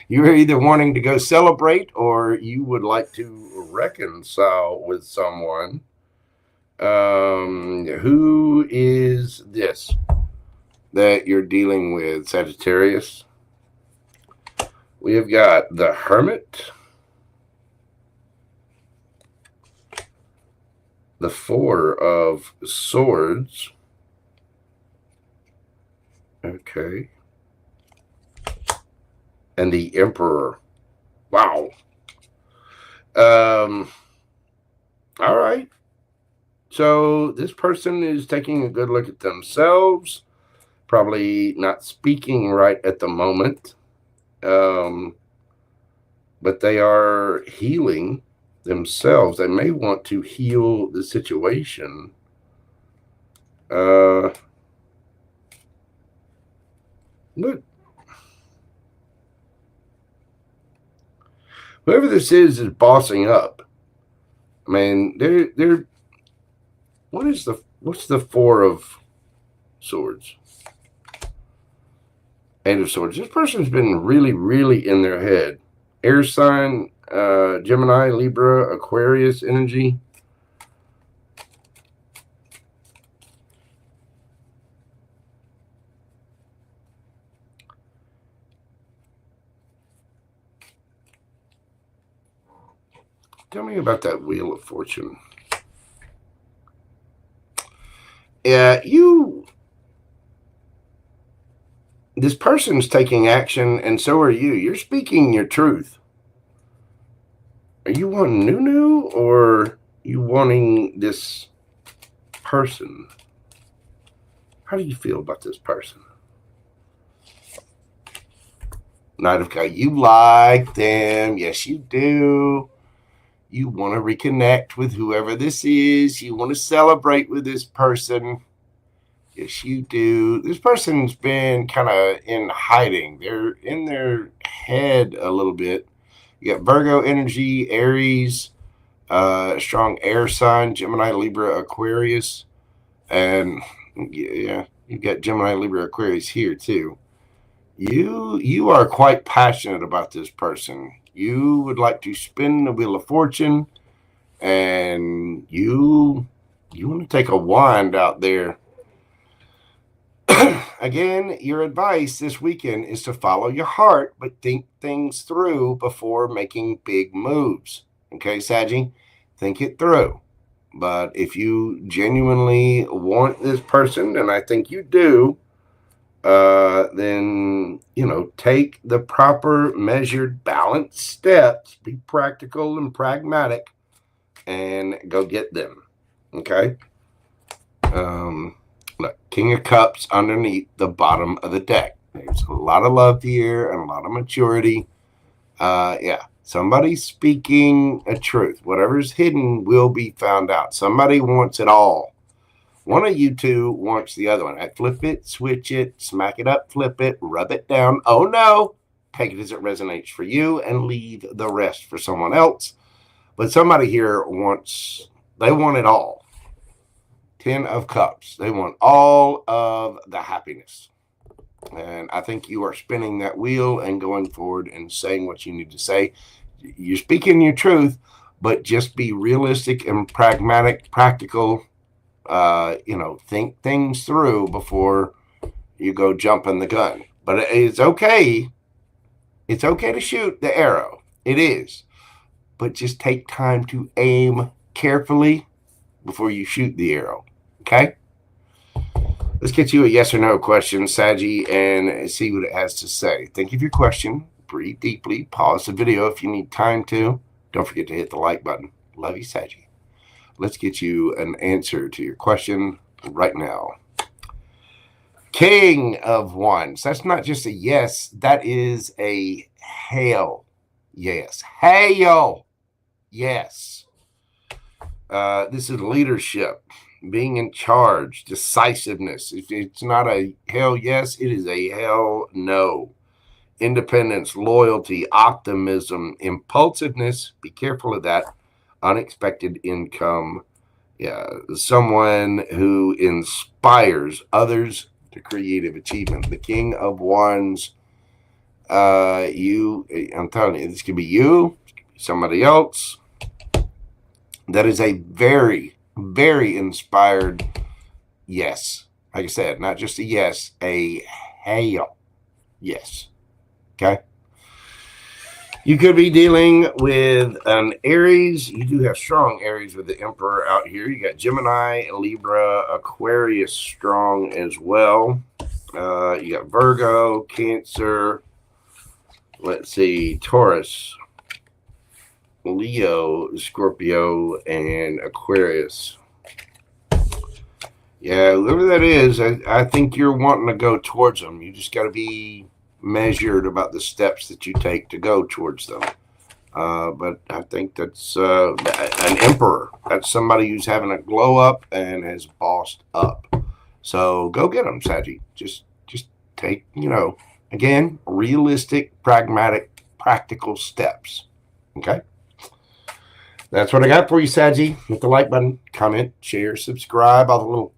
You're either wanting to go celebrate or you would like to reconcile with someone. Who is this that you're dealing with, Sagittarius? We have got the Hermit, the Four of Swords. Okay. And the Emperor. Wow. All right. So this person is taking a good look at themselves, probably not speaking right at the moment, but they are healing themselves. They may want to heal the situation. Look, whoever this is bossing up. I mean, they're what's the Four of Swords? Eight of Swords. This person's been really, really in their head. Air sign, Gemini, Libra, Aquarius energy. Tell me about that Wheel of Fortune. Yeah, this person's taking action, and so are you. You're speaking your truth. Are you wanting new, or you wanting this person? How do you feel about this person? Knight of Cups. You like them. Yes, you do. You want to reconnect with whoever this is. You want to celebrate with this person. Yes, you do. This person's been kind of in hiding. They're in their head a little bit. You got Virgo energy, Aries, strong air sign, Gemini, Libra, Aquarius. And yeah, you got Gemini, Libra, Aquarius here too. You are quite passionate about this person. You would like to spin the Wheel of Fortune, and you want to take a wind out there. Again, your advice this weekend is to follow your heart, but think things through before making big moves. Okay, Saggy? Think it through. But if you genuinely want this person, and I think you do, then, take the proper measured, balanced steps, be practical and pragmatic, and go get them. Okay? Look, King of Cups underneath the bottom of the deck. There's a lot of love here and a lot of maturity. Yeah, somebody's speaking a truth. Whatever's hidden will be found out. Somebody wants it all. One of you two wants the other one. I flip it, switch it, smack it up, flip it, rub it down. Oh no, take it as it resonates for you and leave the rest for someone else. But somebody here they want it all. 10 of Cups. They want all of the happiness. And I think you are spinning that wheel and going forward and saying what you need to say. You're speaking your truth, but just be realistic and pragmatic, practical. Think things through before you go jumping the gun. But it's okay. It's okay to shoot the arrow. It is. But just take time to aim carefully before you shoot the arrow. Okay? Let's get you a yes or no question, Saggy, and see what it has to say. Think of your question. Breathe deeply. Pause the video if you need time to. Don't forget to hit the like button. Love you, Saggy. Let's get you an answer to your question right now. King of Wands. That's not just a yes. That is a hell yes. Hail yes. This is leadership, being in charge, decisiveness. If it's not a hell yes, it is a hell no. Independence, loyalty, optimism, impulsiveness. Be careful of that. Unexpected income. Yeah, someone who inspires others to creative achievement. The King of Wands. I'm telling you, this could be you, somebody else. That is a very, very inspired yes. Like I said, not just a yes, a hail yes. Okay. You could be dealing with an Aries. You do have strong Aries with the Emperor out here. You got Gemini, Libra, Aquarius strong as well. You got Virgo, Cancer. Let's see, Taurus, Leo, Scorpio, and Aquarius. Yeah, whoever that is, I think you're wanting to go towards them. You just got to be measured about the steps that you take to go towards them. But I think that's an emperor. That's somebody who's having a glow up and has bossed up. So go get them, Saggy. Just take, again, realistic, pragmatic, practical steps. Okay? That's what I got for you, Saggy. Hit the like button, comment, share, subscribe, all the little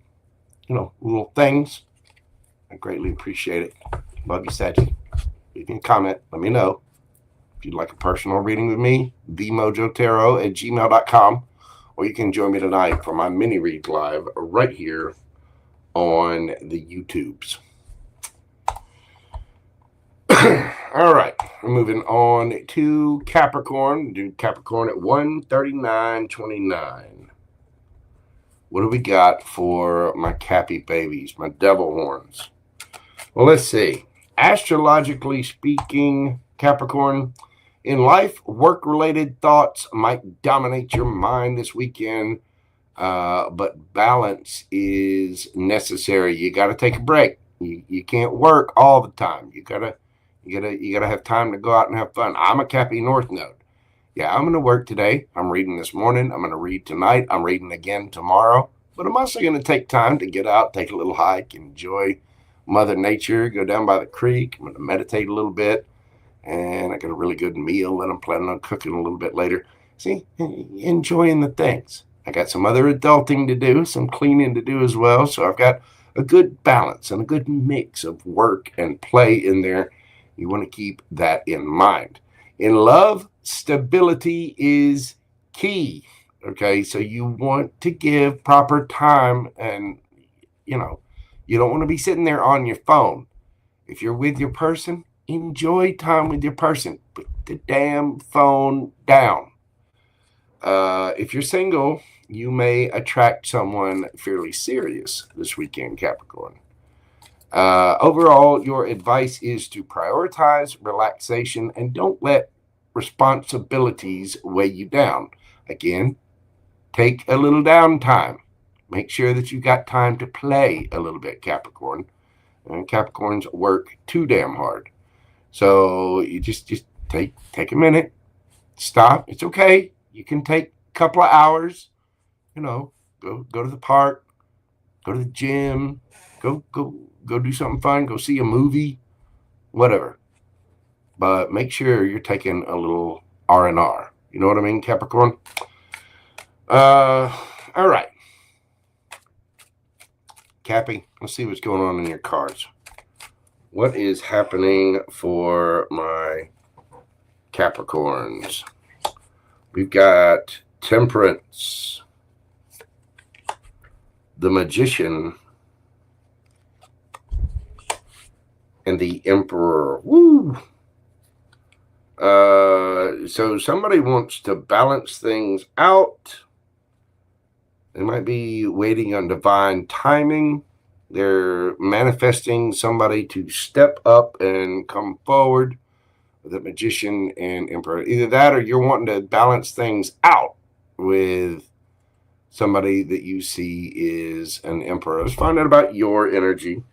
things. I greatly appreciate it. Love you, Saggy. You can comment. Let me know. If you'd like a personal reading with me, themojotaro@gmail.com, or you can join me tonight for my mini read live right here on the YouTubes. All right, we're moving on to Capricorn. Do Capricorn at 139.29. What do we got for my Cappy babies, my devil horns? Well, let's see. Astrologically speaking, Capricorn, in life, work-related thoughts might dominate your mind this weekend, but balance is necessary. You got to take a break. You can't work all the time. You gotta have time to go out and have fun. I'm a Cappy North Node. Yeah, I'm going to work today. I'm reading this morning. I'm going to read tonight. I'm reading again tomorrow. But I'm also going to take time to get out, take a little hike, enjoy Mother Nature, go down by the creek. I'm going to meditate a little bit. And I got a really good meal that I'm planning on cooking a little bit later. See, enjoying the things. I got some other adulting to do, some cleaning to do as well. So I've got a good balance and a good mix of work and play in there. You want to keep that in mind. In love, stability is key. Okay, so you want to give proper time, and you don't want to be sitting there on your phone. If you're with your person, enjoy time with your person. Put the damn phone down. If you're single, you may attract someone fairly serious this weekend, Capricorn. Overall, your advice is to prioritize relaxation and don't let responsibilities weigh you down. Again, take a little downtime. Make sure that you got time to play a little bit, Capricorn. And Capricorns work too damn hard. So you just take a minute, stop. It's okay. You can take a couple of hours, go to the park, go to the gym, go do something fun, go see a movie, whatever. But make sure you're taking a little R&R. You know what I mean, Capricorn? All right. Cappy, let's see what's going on in your cards. What is happening for my Capricorns? We've got Temperance, the Magician, and the Emperor. Woo! So somebody wants to balance things out. They might be waiting on divine timing. They're manifesting somebody to step up and come forward. The Magician and Emperor. Either that or you're wanting to balance things out with somebody that you see is an Emperor. Let's find out about your energy.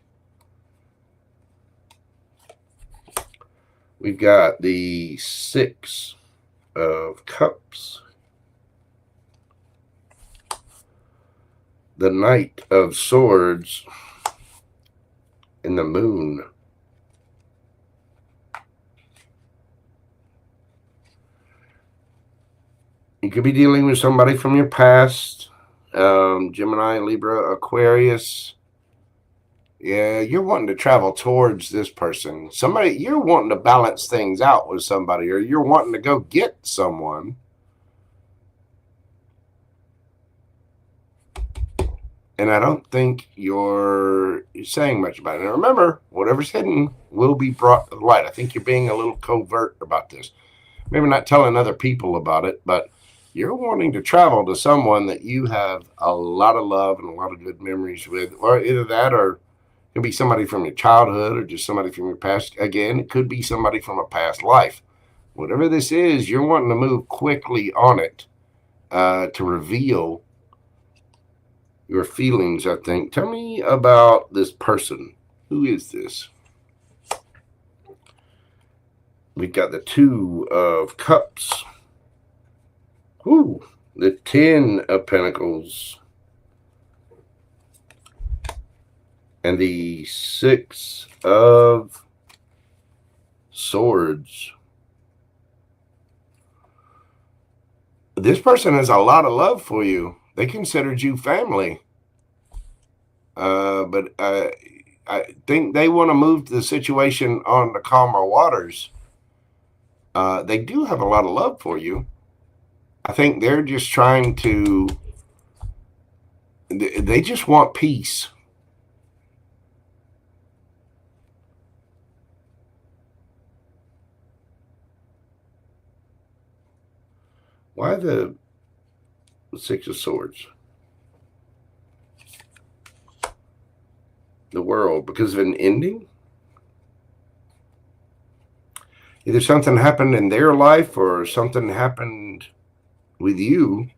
We've got the Six of Cups, the Knight of Swords, and the Moon. You could be dealing with somebody from your past, Gemini, Libra, Aquarius. Yeah, you're wanting to travel towards this person. You're wanting to balance things out with somebody, or you're wanting to go get someone. And I don't think you're saying much about it. And remember, whatever's hidden will be brought to light. I think you're being a little covert about this. Maybe not telling other people about it, but you're wanting to travel to someone that you have a lot of love and a lot of good memories with, or either that, or it could be somebody from your childhood, or just somebody from your past. Again, it could be somebody from a past life. Whatever this is, you're wanting to move quickly on it to reveal your feelings, I think. Tell me about this person. Who is this? We've got the Two of Cups. Ooh, the Ten of Pentacles. And the Six of Swords. This person has a lot of love for you. They considered you family. But I think they want to move the situation on to calmer waters. They do have a lot of love for you. I think they're just trying to, they just want peace. Why the Six of Swords? The World, because of an ending? Either something happened in their life or something happened with you.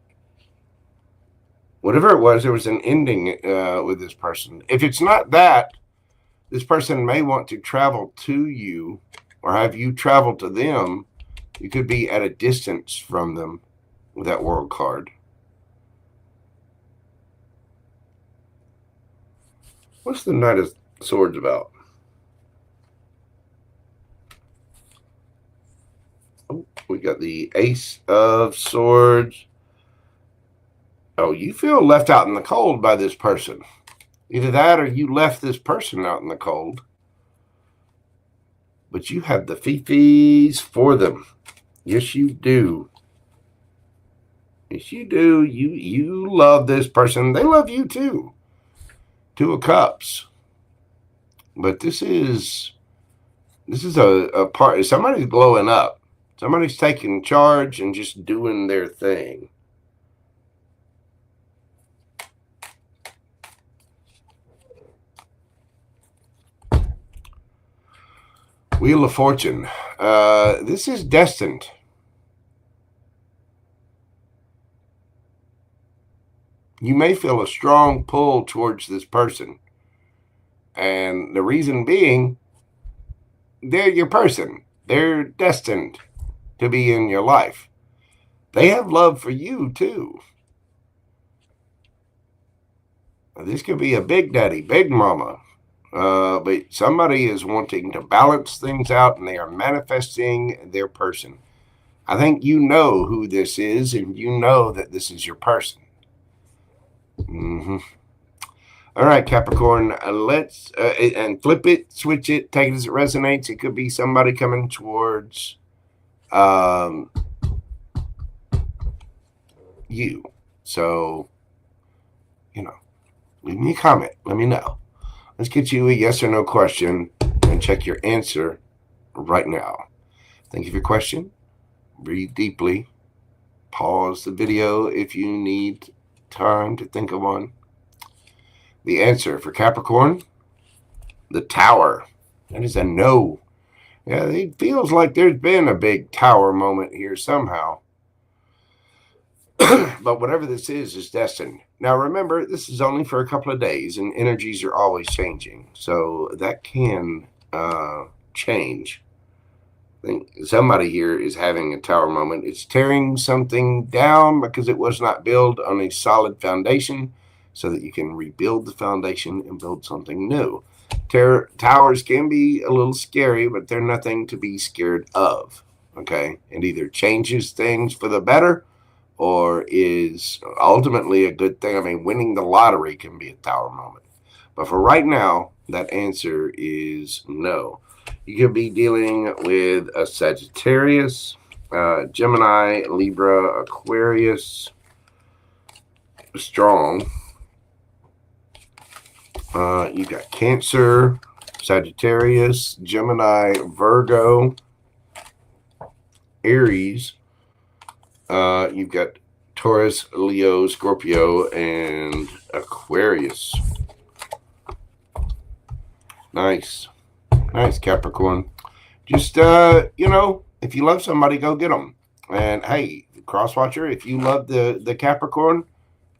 Whatever it was, there was an ending with this person. If it's not that, this person may want to travel to you or have you travel to them. You could be at a distance from them with that World card. What's the Knight of Swords about? Oh, we got the Ace of Swords. Oh, you feel left out in the cold by this person. Either that or you left this person out in the cold. But you have the fifis for them. Yes, you do. Yes, you do. You love this person. They love you too. Two of Cups. But this is a part. Somebody's glowing up. Somebody's taking charge and just doing their thing. Wheel of Fortune. This is destined. You may feel a strong pull towards this person. And the reason being, they're your person. They're destined to be in your life. They have love for you too. This could be a big daddy, big mama. But somebody is wanting to balance things out and they are manifesting their person. I think you know who this is and you know that this is your person. All right, Capricorn, let's and flip it, switch it, take it as it resonates. It could be somebody coming towards you. So, leave me a comment. Let me know. Let's get you a yes or no question and check your answer right now. Think of your question. Breathe deeply. Pause the video if you need time to think of one. The answer for Capricorn, the Tower. That is a no. Yeah, it feels like there's been a big Tower moment here somehow. But whatever this is destined. Now remember, this is only for a couple of days and energies are always changing. So that can change. I think somebody here is having a tower moment. It's tearing something down because it was not built on a solid foundation, so that you can rebuild the foundation and build something new. Towers can be a little scary, but they're nothing to be scared of. Okay, it either changes things for the better or is ultimately a good thing. I mean, winning the lottery can be a tower moment. But for right now, that answer is no. You could be dealing with a Sagittarius, Gemini, Libra, Aquarius, strong. You got Cancer, Sagittarius, Gemini, Virgo, Aries. You've got Taurus, Leo, Scorpio, and Aquarius. Nice. Nice, Capricorn. Just, if you love somebody, go get them. And, hey, Crosswatcher, if you love the Capricorn,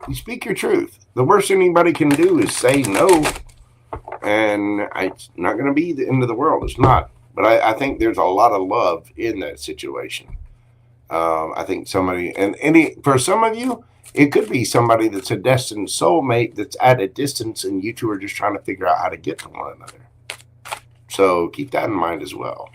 you speak your truth. The worst anybody can do is say no. And it's not going to be the end of the world. It's not. But I think there's a lot of love in that situation. I think somebody, for some of you, it could be somebody that's a destined soulmate that's at a distance, and you two are just trying to figure out how to get to one another. So keep that in mind as well.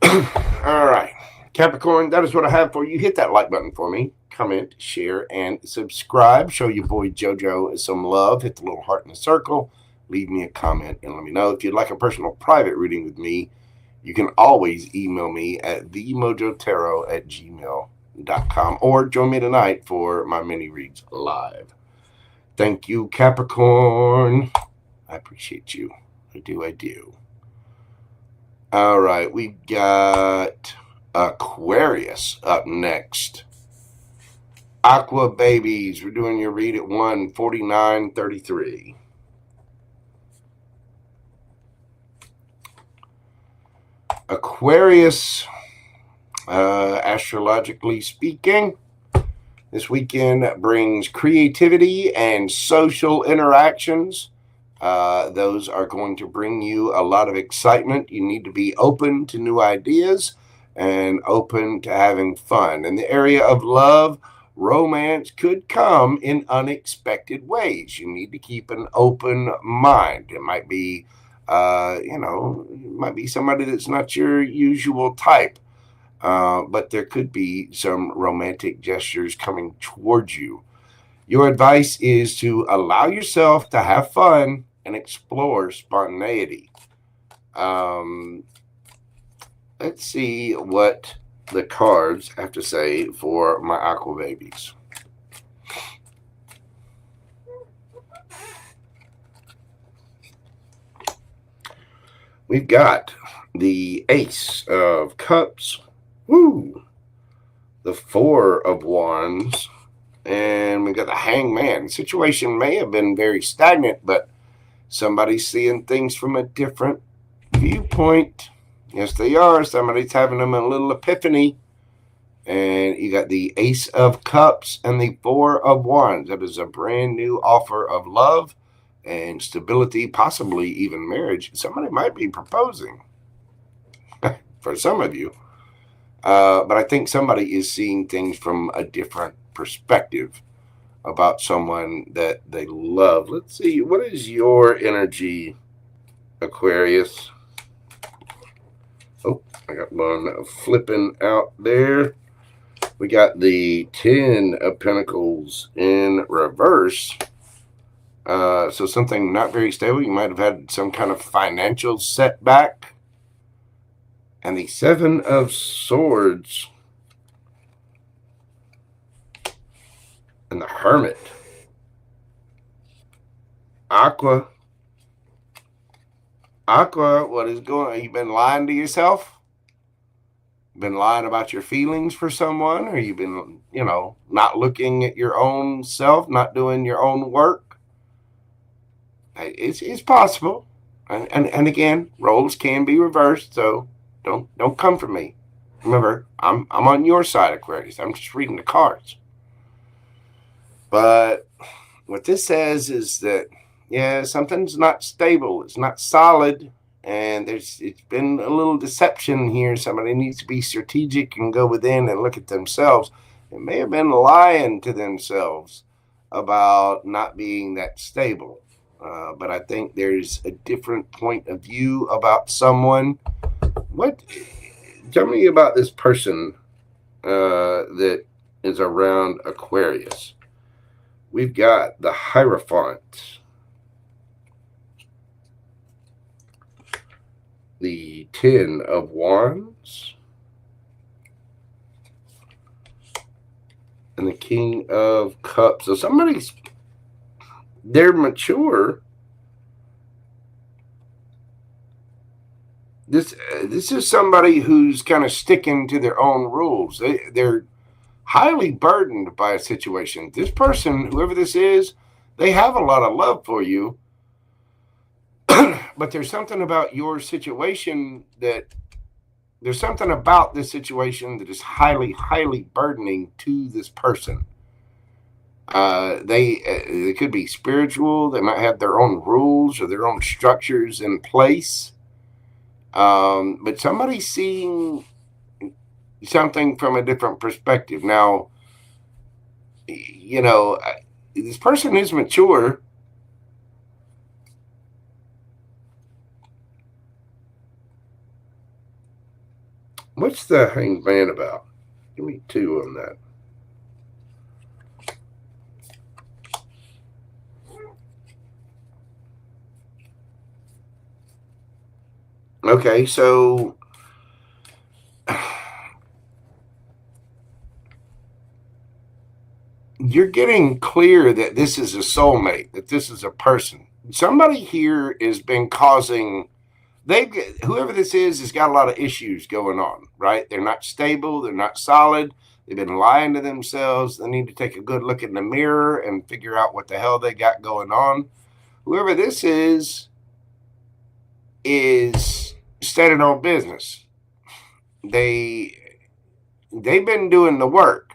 All right, Capricorn, that is what I have for you. Hit that like button for me. Comment, share, and subscribe. Show your boy JoJo some love. Hit the little heart in the circle. Leave me a comment and let me know. If you'd like a personal private reading with me, you can always email me at themojotarot@gmail.com or join me tonight for my mini reads live. Thank you, Capricorn. I appreciate you. I do. All right, we've got Aquarius up next. Aqua babies, we're doing your read at 1:49:33. Aquarius, astrologically speaking, this weekend brings creativity and social interactions. Those are going to bring you a lot of excitement. You need to be open to new ideas and open to having fun. In the area of love, romance could come in unexpected ways. You need to keep an open mind. It might be, it might be somebody that's not your usual type, but there could be some romantic gestures coming towards you. Your advice is to allow yourself to have fun and explore spontaneity. Let's see what the cards have to say for my Aqua babies. We've got the Ace of Cups, the Four of Wands, and we got the Hangman. The situation may have been very stagnant, but somebody's seeing things from a different viewpoint. Yes, they are. Somebody's having them a little epiphany. And you got the Ace of Cups and the Four of Wands. That is a brand new offer of love and stability, possibly even marriage. Somebody might be proposing for some of you. But I think somebody is seeing things from a different perspective about someone that they love. Let's see. What is your energy, Aquarius? Oh, I got one flipping out there. We got the 10 of Pentacles in reverse. So something not very stable. You might have had some kind of financial setback. And the 7 of Swords and the Hermit. Aqua, what is going on? You been lying to yourself? Been lying about your feelings for someone? Or you been, not looking at your own self, not doing your own work? It's possible. And again, roles can be reversed, so don't come for me. Remember, I'm on your side, Aquarius. I'm just reading the cards. But what this says is that, something's not stable. It's not solid. And it's been a little deception here. Somebody needs to be strategic and go within and look at themselves. It may have been lying to themselves about not being that stable. But I think there's a different point of view about someone. Tell me about this person that is around Aquarius. We've got the Hierophant, the 10 of Wands, and the King of Cups. So they're mature. This is somebody who's kind of sticking to their own rules. They're highly burdened by a situation. This person, whoever this is, they have a lot of love for you, but there's something about your situation there's something about this situation that is highly, highly burdening to this person. They could be spiritual. They might have their own rules or their own structures in place. But somebody's seeing something from a different perspective. Now, this person is mature. What's the Hanged Man about? Give me 2 on that. Okay, so you're getting clear that this is a soulmate, that this is a person. Somebody here has been causing, whoever this is has got a lot of issues going on, right? They're not stable. They're not solid. They've been lying to themselves. They need to take a good look in the mirror and figure out what the hell they got going on. Whoever this is standing on business. They've been doing the work.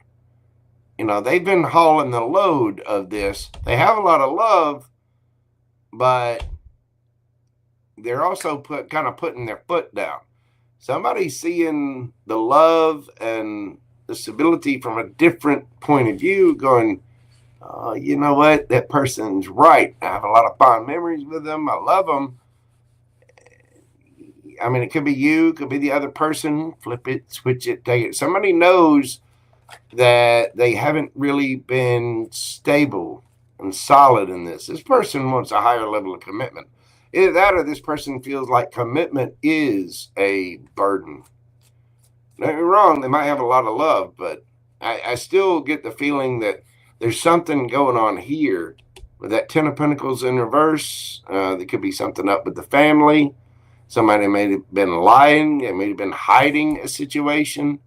They've been hauling the load of this. They have a lot of love, but they're also putting their foot down. Somebody's seeing the love and the stability from a different point of view, going, oh, you know what? That person's right. I have a lot of fond memories with them. I love them. I mean, it could be you, it could be the other person. Flip it, switch it, take it. Somebody knows that they haven't really been stable and solid in this. This person wants a higher level of commitment. Either that or this person feels like commitment is a burden. Don't get me wrong, they might have a lot of love, but I still get the feeling that there's something going on here with that 10 of Pentacles in reverse. There could be something up with the family. Somebody may have been lying. They may have been hiding a situation.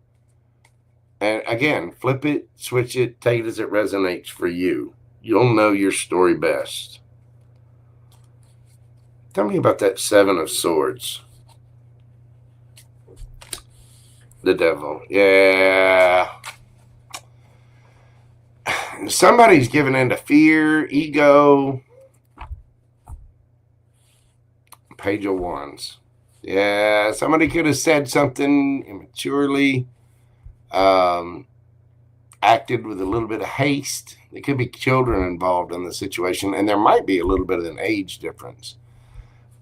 And again, flip it, switch it, take it as it resonates for you. You'll know your story best. Tell me about that 7 of Swords. The Devil. Yeah. Somebody's giving in to fear, ego. Page of Wands. Yeah, somebody could have said something immaturely, acted with a little bit of haste. There could be children involved in the situation, and there might be a little bit of an age difference.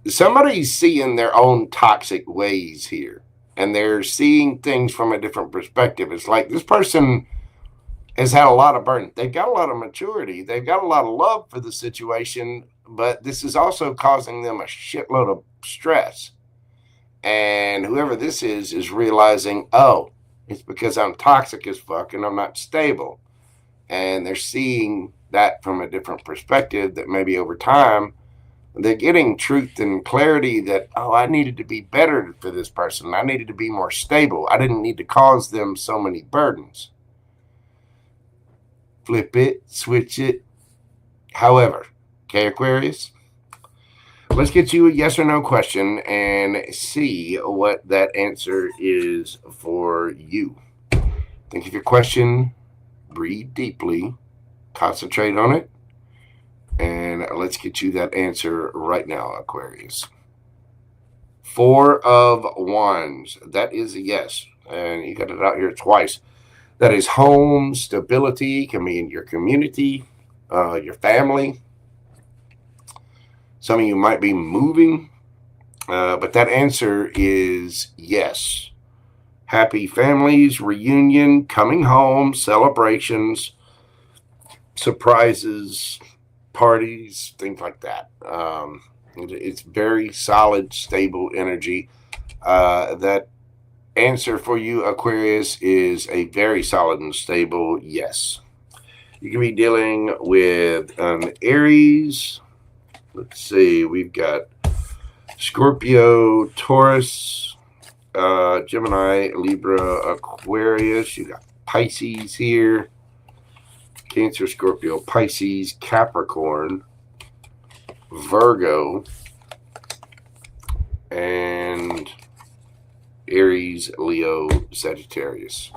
Somebody's seeing their own toxic ways here, and they're seeing things from a different perspective. It's like this person has had a lot of burden. They've got a lot of maturity. They've got a lot of love for the situation, but this is also causing them a shitload of stress. And whoever this is realizing, oh, it's because I'm toxic as fuck and I'm not stable. And they're seeing that from a different perspective, that maybe over time, they're getting truth and clarity that, oh, I needed to be better for this person. I needed to be more stable. I didn't need to cause them so many burdens. Flip it, switch it. However, okay, Aquarius, let's get you a yes or no question and see what that answer is for you. Think of your question, breathe deeply, concentrate on it, and let's get you that answer right now, Aquarius. Four of Wands. That is a yes. And you got it out here twice. That is home, stability, can be in your community, your family. Some of you might be moving, but that answer is yes. Happy families, reunion, coming home, celebrations, surprises, parties, things like that. It's very solid, stable energy. That answer for you, Aquarius, is a very solid and stable yes. You can be dealing with an Aries. Let's see, we've got Scorpio, Taurus, Gemini, Libra, Aquarius. You got Pisces here. Cancer, Scorpio, Pisces, Capricorn, Virgo, and Aries, Leo, Sagittarius.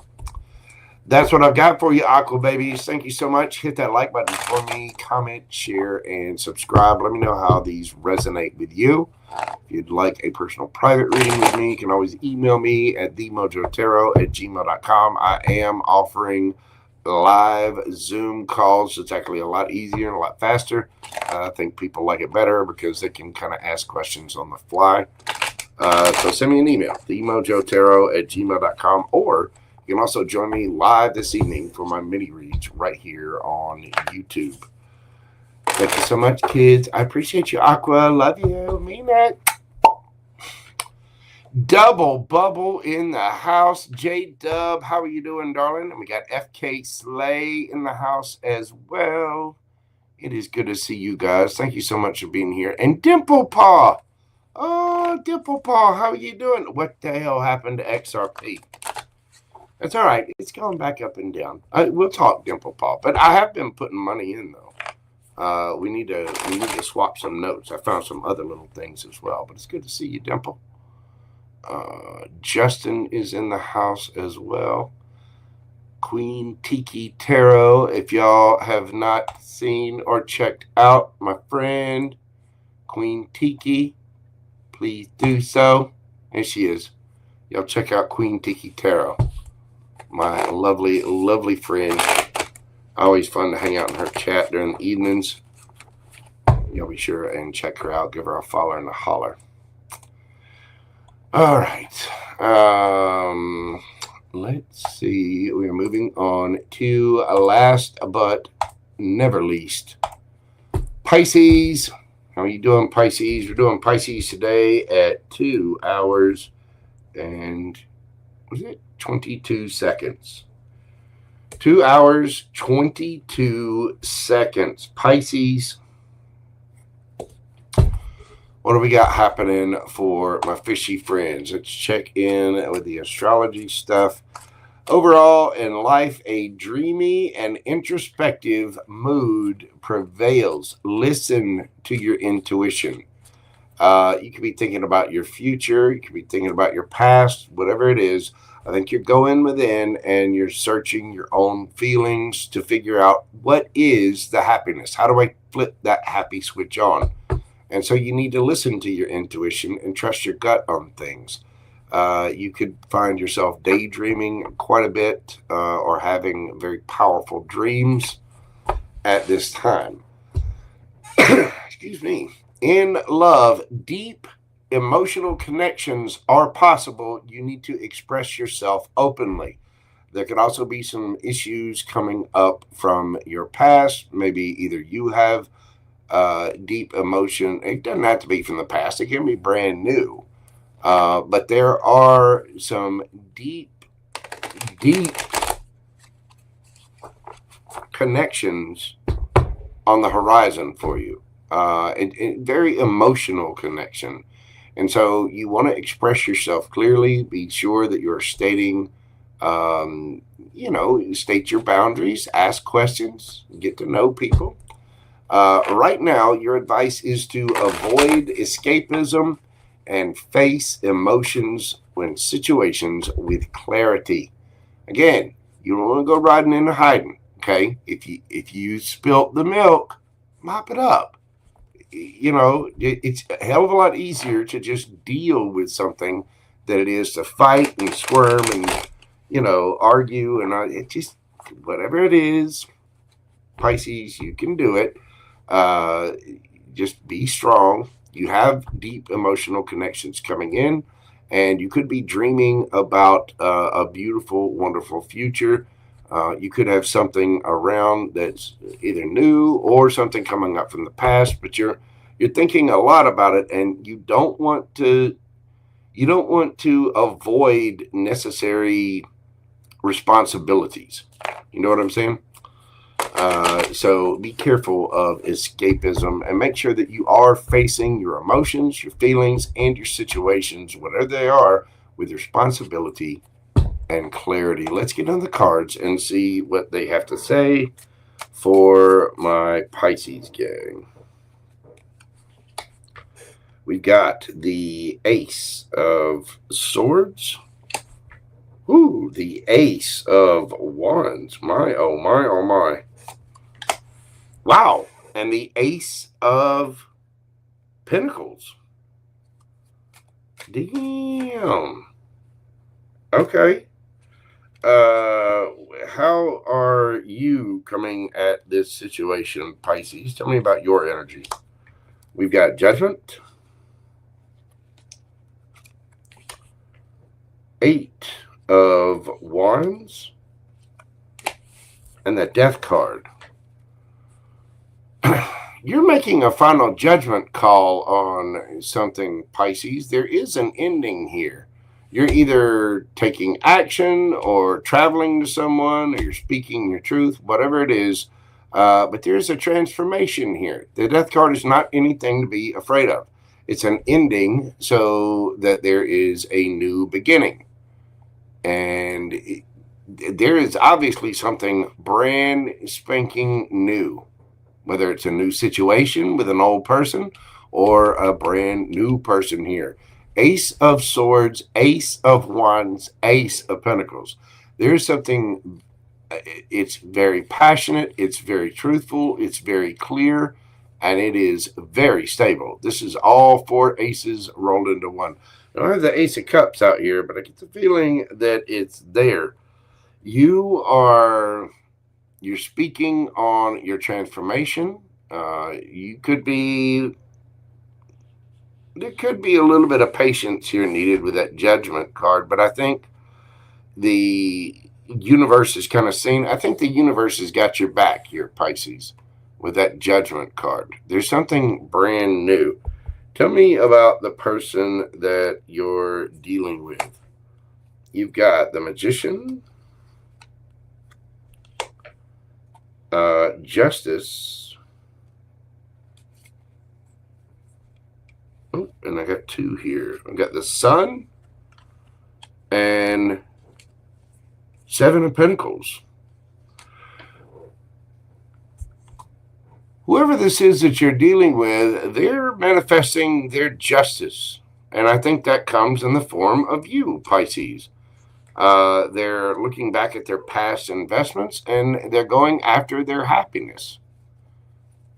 That's what I've got for you, Aqua babies. Thank you so much. Hit that like button for me. Comment, share, and subscribe. Let me know how these resonate with you. If you'd like a personal private reading with me, you can always email me at themojotero@gmail.com. I am offering live Zoom calls. It's actually a lot easier and a lot faster. I think people like it better because they can kind of ask questions on the fly. So send me an email, themojotero@gmail.com, or you can also join me live this evening for my mini reads right here on YouTube. Thank you so much, kids. I appreciate you, Aqua. Love you. Mean it. Double bubble in the house. J-Dub, how are you doing, darling? And we got FK Slay in the house as well. It is good to see you guys. Thank you so much for being here. And Dimple Paw. Oh, Dimple Paw, how are you doing? What the hell happened to XRP? That's all right. It's going back up and down. We'll talk, Dimple Paw. But I have been putting money in, though. We need to swap some notes. I found some other little things as well. But it's good to see you, Dimple. Justin is in the house as well. Queen Tiki Tarot. If y'all have not seen or checked out my friend Queen Tiki, please do so. And she is. Y'all check out Queen Tiki Tarot. My lovely, lovely friend. Always fun to hang out in her chat during the evenings. Y'all be sure and check her out. Give her a follow and a holler. All right. Let's see. We are moving on to last but never least, Pisces. How are you doing, Pisces? We're doing Pisces today at 2 hours and, was it 22 seconds? 2 hours, 22 seconds. Pisces. What do we got happening for my fishy friends? Let's check in with the astrology stuff. Overall, in life, a dreamy and introspective mood prevails. Listen to your intuition. You could be thinking about your future. You could be thinking about your past, whatever it is. I think you're going within and you're searching your own feelings to figure out what is the happiness. How do I flip that happy switch on? And so you need to listen to your intuition and trust your gut on things. You could find yourself daydreaming quite a bit or having very powerful dreams at this time. Excuse me. In love, deep emotional connections are possible. You need to express yourself openly. There could also be some issues coming up from your past. Maybe either you have deep emotion. It doesn't have to be from the past. It can be brand new. But there are some deep connections on the horizon for you. Very emotional connection. And so you want to express yourself clearly. Be sure that you're stating, state your boundaries, ask questions, get to know people. Right now, your advice is to avoid escapism and face emotions when situations with clarity. Again, you don't want to go riding into hiding. Okay, if you spilt the milk, mop it up. it's a hell of a lot easier to just deal with something than it is to fight and squirm and, argue. And it just, whatever it is, Pisces, you can do it. Just be strong. You have deep emotional connections coming in, and you could be dreaming about a beautiful, wonderful future. You could have something around that's either new or something coming up from the past, but you're thinking a lot about it, and you don't want to avoid necessary responsibilities. You know what I'm saying? So be careful of escapism and make sure that you are facing your emotions, your feelings, and your situations, whatever they are, with responsibility and clarity. Let's get on the cards and see what they have to say for my Pisces gang. We got the Ace of Swords. Ooh, the Ace of Wands. My, oh my, oh my. Wow. And the Ace of Pentacles. Damn. Okay. How are you coming at this situation, Pisces? Tell me about your energy. We've got Judgment. 8 of Wands. And the Death card. You're making a final judgment call on something, Pisces. There is an ending here. You're either taking action or traveling to someone, or you're speaking your truth, whatever it is. But there's a transformation here. The Death card is not anything to be afraid of. It's an ending so that there is a new beginning. And there is obviously something brand spanking new. Whether it's a new situation with an old person or a brand new person here. Ace of Swords, Ace of Wands, Ace of Pentacles. There's something, it's very passionate, it's very truthful, it's very clear, and it is very stable. This is all 4 aces rolled into one. I don't have the Ace of Cups out here, but I get the feeling that it's there. You're speaking on your transformation. There could be a little bit of patience here needed with that Judgment card, but I think the universe is kind of seen. I think the universe has got your back here, Pisces, with that Judgment card. There's something brand new. Tell me about the person that you're dealing with. You've got the Magician, Justice. Oh, and I got 2 here. I got the Sun and 7 of Pentacles. Whoever this is that you're dealing with, they're manifesting their justice. And I think that comes in the form of you, Pisces. They're looking back at their past investments and they're going after their happiness.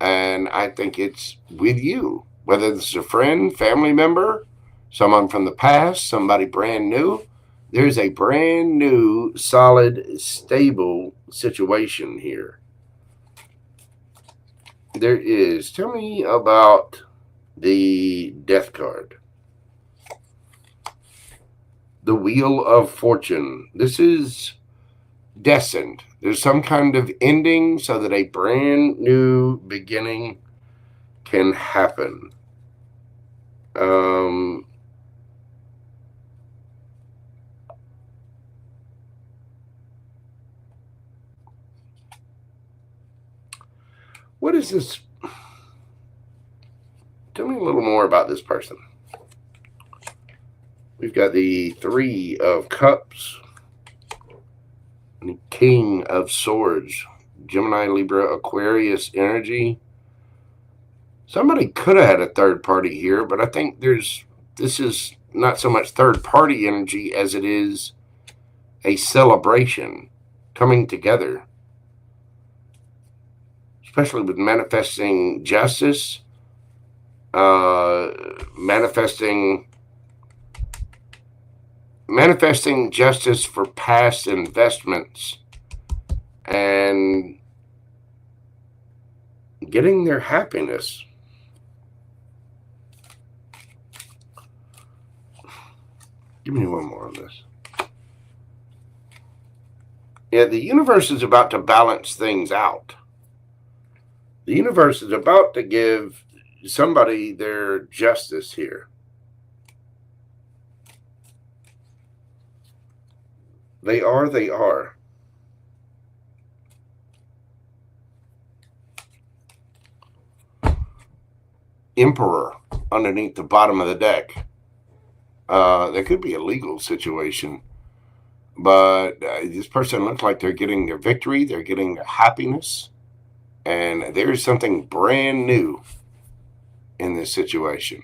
And I think it's with you, whether this is a friend, family member, someone from the past, somebody brand new. There's a brand new, solid, stable situation here. There is. Tell me about the Death card. The Wheel of Fortune. This is destined. There's some kind of ending so that a brand new beginning can happen. What is this? Tell me a little more about this person. We've got the 3 of Cups, and the King of Swords, Gemini, Libra, Aquarius energy. Somebody could have had a third party here, but I think this is not so much third party energy as it is a celebration coming together, especially with manifesting justice. manifesting justice for past investments and getting their happiness. Give me one more on this. Yeah, the universe is about to balance things out. The universe is about to give somebody their justice here. They are. Emperor underneath the bottom of the deck. There could be a legal situation, but this person looks like they're getting their victory, they're getting their happiness, and there's something brand new in this situation.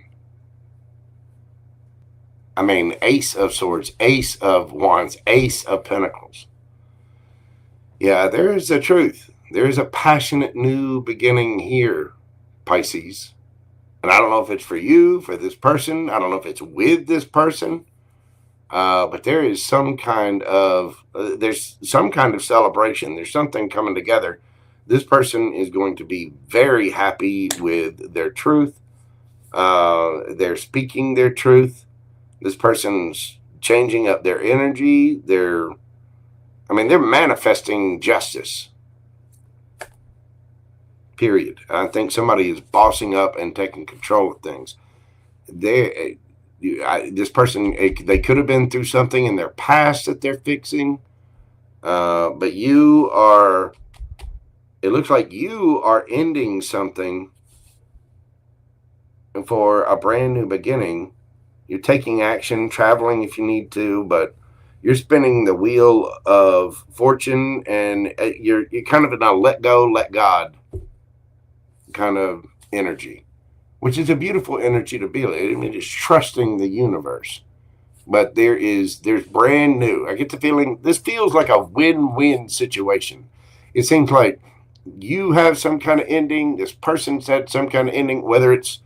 I mean, Ace of Swords, Ace of Wands, Ace of Pentacles. Yeah, there is the truth. There is a passionate new beginning here, Pisces. And I don't know if it's for you, for this person. I don't know if it's with this person. But there is some kind of, there's some kind of celebration. There's something coming together. This person is going to be very happy with their truth. They're speaking their truth. This person's changing up their energy. They're manifesting justice. Period. I think somebody is bossing up and taking control of things. This person, they could have been through something in their past that they're fixing. But it looks like you are ending something for a brand new beginning. You're taking action, traveling if you need to, but you're spinning the wheel of fortune, and you're kind of in a let go, let God kind of energy, which is a beautiful energy to be in. I mean, it's trusting the universe. But there's brand new. I get the feeling this feels like a win-win situation. It seems like you have some kind of ending. This person's had some kind of ending, whether it's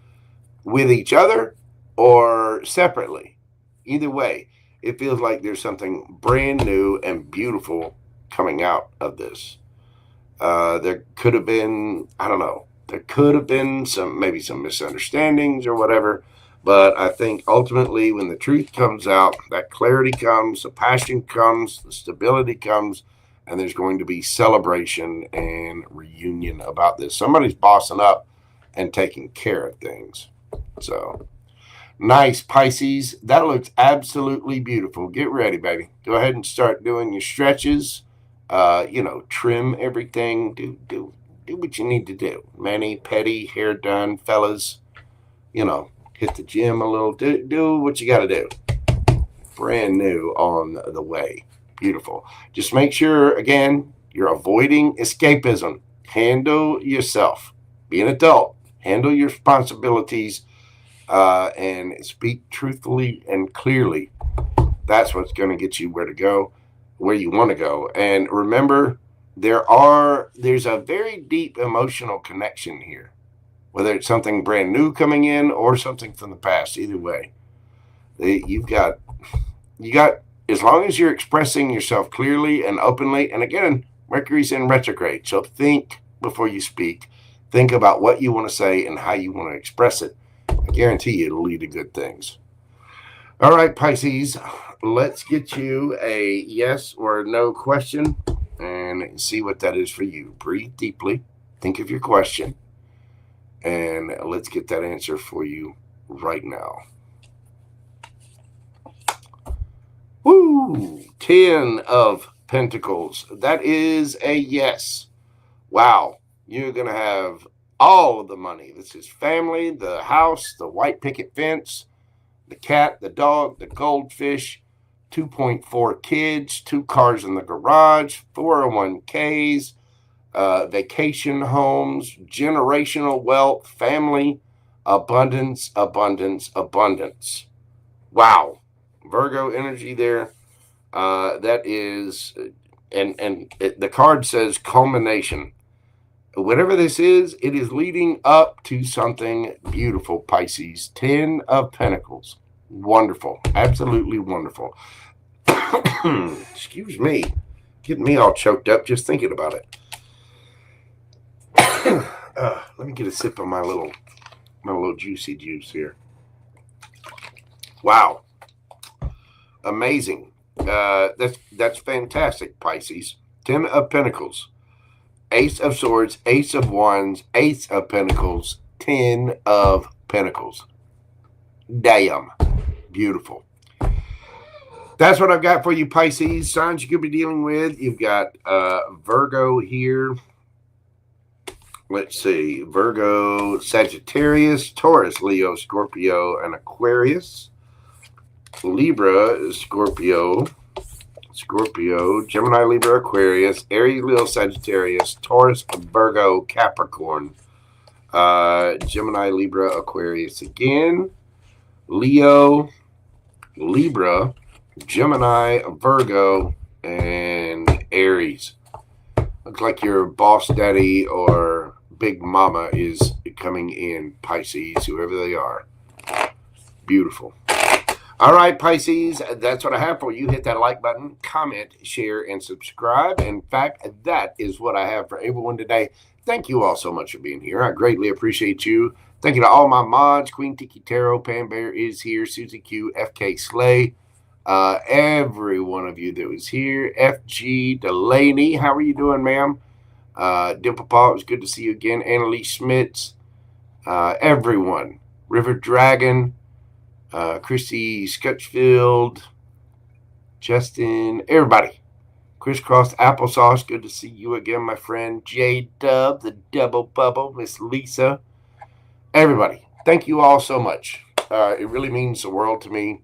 with each other or separately. Either way, it feels like there's something brand new and beautiful coming out of this. There could have been, I don't know, there could have been maybe some misunderstandings or whatever. But I think ultimately when the truth comes out, that clarity comes, the passion comes, the stability comes, and there's going to be celebration and reunion about this. Somebody's bossing up and taking care of things. So nice, Pisces. That looks absolutely beautiful. Get ready, baby. Go ahead and start doing your stretches. Trim everything. Do what you need to do. Mani, pedi, hair done, fellas. Hit the gym a little. Do what you got to do. Brand new on the way. Beautiful. Just make sure, again, you're avoiding escapism. Handle yourself. Be an adult. Handle your responsibilities. And speak truthfully and clearly. That's what's going to get you where you want to go. And remember, there's a very deep emotional connection here, whether it's something brand new coming in or something from the past. Either way, you got, as long as you're expressing yourself clearly and openly, and again, Mercury's in retrograde, so think before you speak. Think about what you want to say and how you want to express it. I guarantee you it'll lead to good things. All right, Pisces, let's get you a yes or no question and see what that is for you. Breathe deeply. Think of your question. And let's get that answer for you right now. Woo! 10 of Pentacles. That is a yes. Wow. You're going to have all of the money. This is family, the house, the white picket fence, the cat, the dog, the goldfish, 2.4 kids, 2 cars in the garage, 401ks, vacation homes, generational wealth, family, abundance, abundance, abundance. Wow. Virgo energy there. That is, the card says culmination. whatever this is, it is leading up to something beautiful, Pisces. 10 of Pentacles. Wonderful. Absolutely wonderful. Excuse me. Getting me all choked up just thinking about it. Let me get a sip of my little juicy juice here. Wow. Amazing. That's fantastic, Pisces. 10 of Pentacles. Ace of Swords, Ace of Wands, Ace of Pentacles, 10 of Pentacles. Damn. Beautiful. That's what I've got for you, Pisces. Signs you could be dealing with. You've got Virgo here. Let's see. Virgo, Sagittarius, Taurus, Leo, Scorpio, and Aquarius. Libra, Scorpio, Gemini, Libra, Aquarius, Aries, Leo, Sagittarius, Taurus, Virgo, Capricorn. Gemini, Libra, Aquarius again. Leo, Libra, Gemini, Virgo, and Aries. Looks like your boss daddy or big mama is coming in, Pisces, whoever they are. Beautiful. All right, Pisces, that's what I have for you. Hit that like button, comment, share, and subscribe. In fact, that is what I have for everyone today. Thank you all so much for being here. I greatly appreciate you. Thank you to all my mods. Queen Tiki Tarot, Pam Bear is here, Susie Q, FK Slay, every one of you that was here. FG Delaney, how are you doing, ma'am? Dimple Paul, it was good to see you again. Annalise Schmitz, everyone. River Dragon, Christy Scutchfield, Justin, everybody. Crisscross Applesauce, good to see you again, my friend. J Dub, the Double Bubble, Miss Lisa, everybody. Thank you all so much. It really means the world to me.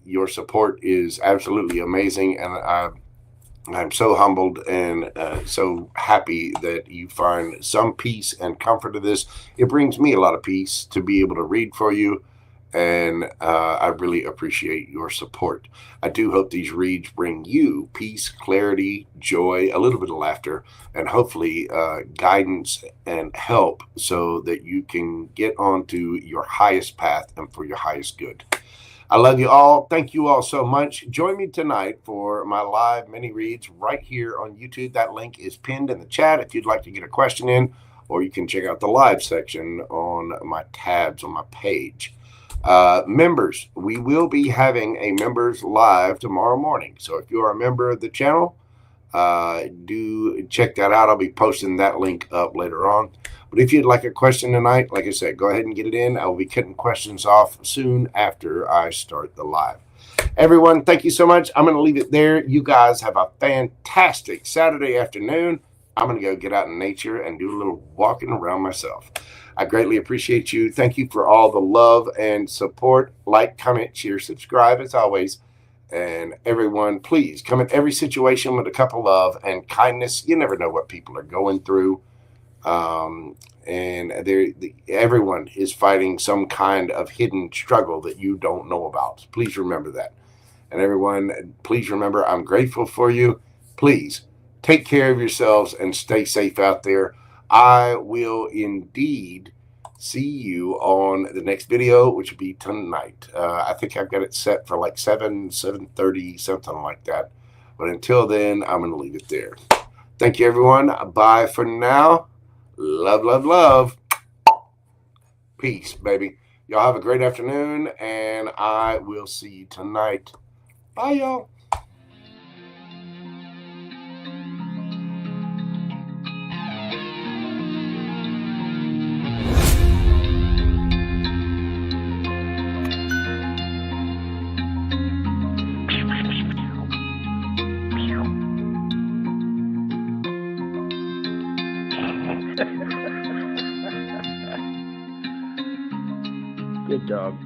Your support is absolutely amazing, and I'm so humbled and so happy that you find some peace and comfort of this. It brings me a lot of peace to be able to read for you, and I really appreciate your support. I do hope these reads bring you peace, clarity, joy, a little bit of laughter, and hopefully guidance and help so that you can get onto your highest path and for your highest good. I love you all. Thank you all so much. Join me tonight for my live mini reads right here on YouTube. That link is pinned in the chat if you'd like to get a question in, or you can check out the live section on my tabs on my page. Members, we will be having a members live tomorrow morning. So if you're a member of the channel, do check that out. I'll be posting that link up later on. But if you'd like a question tonight, like I said, go ahead and get it in. I will be cutting questions off soon after I start the live. Everyone, thank you so much. I'm going to leave it there. You guys have a fantastic Saturday afternoon. I'm going to go get out in nature and do a little walking around myself. I greatly appreciate you. Thank you for all the love and support. Like, comment, share, subscribe as always. And everyone, please come in every situation with a cup of love and kindness. You never know what people are going through. And everyone is fighting some kind of hidden struggle that you don't know about. Please remember that. And everyone, please remember, I'm grateful for you. Please take care of yourselves and stay safe out there. I will indeed see you on the next video, which will be tonight. I think I've got it set for like 7:30, something like that. But until then, I'm going to leave it there. Thank you, everyone. Bye for now. Love, love, love. Peace, baby. Y'all have a great afternoon, and I will see you tonight. Bye, y'all. Good dog.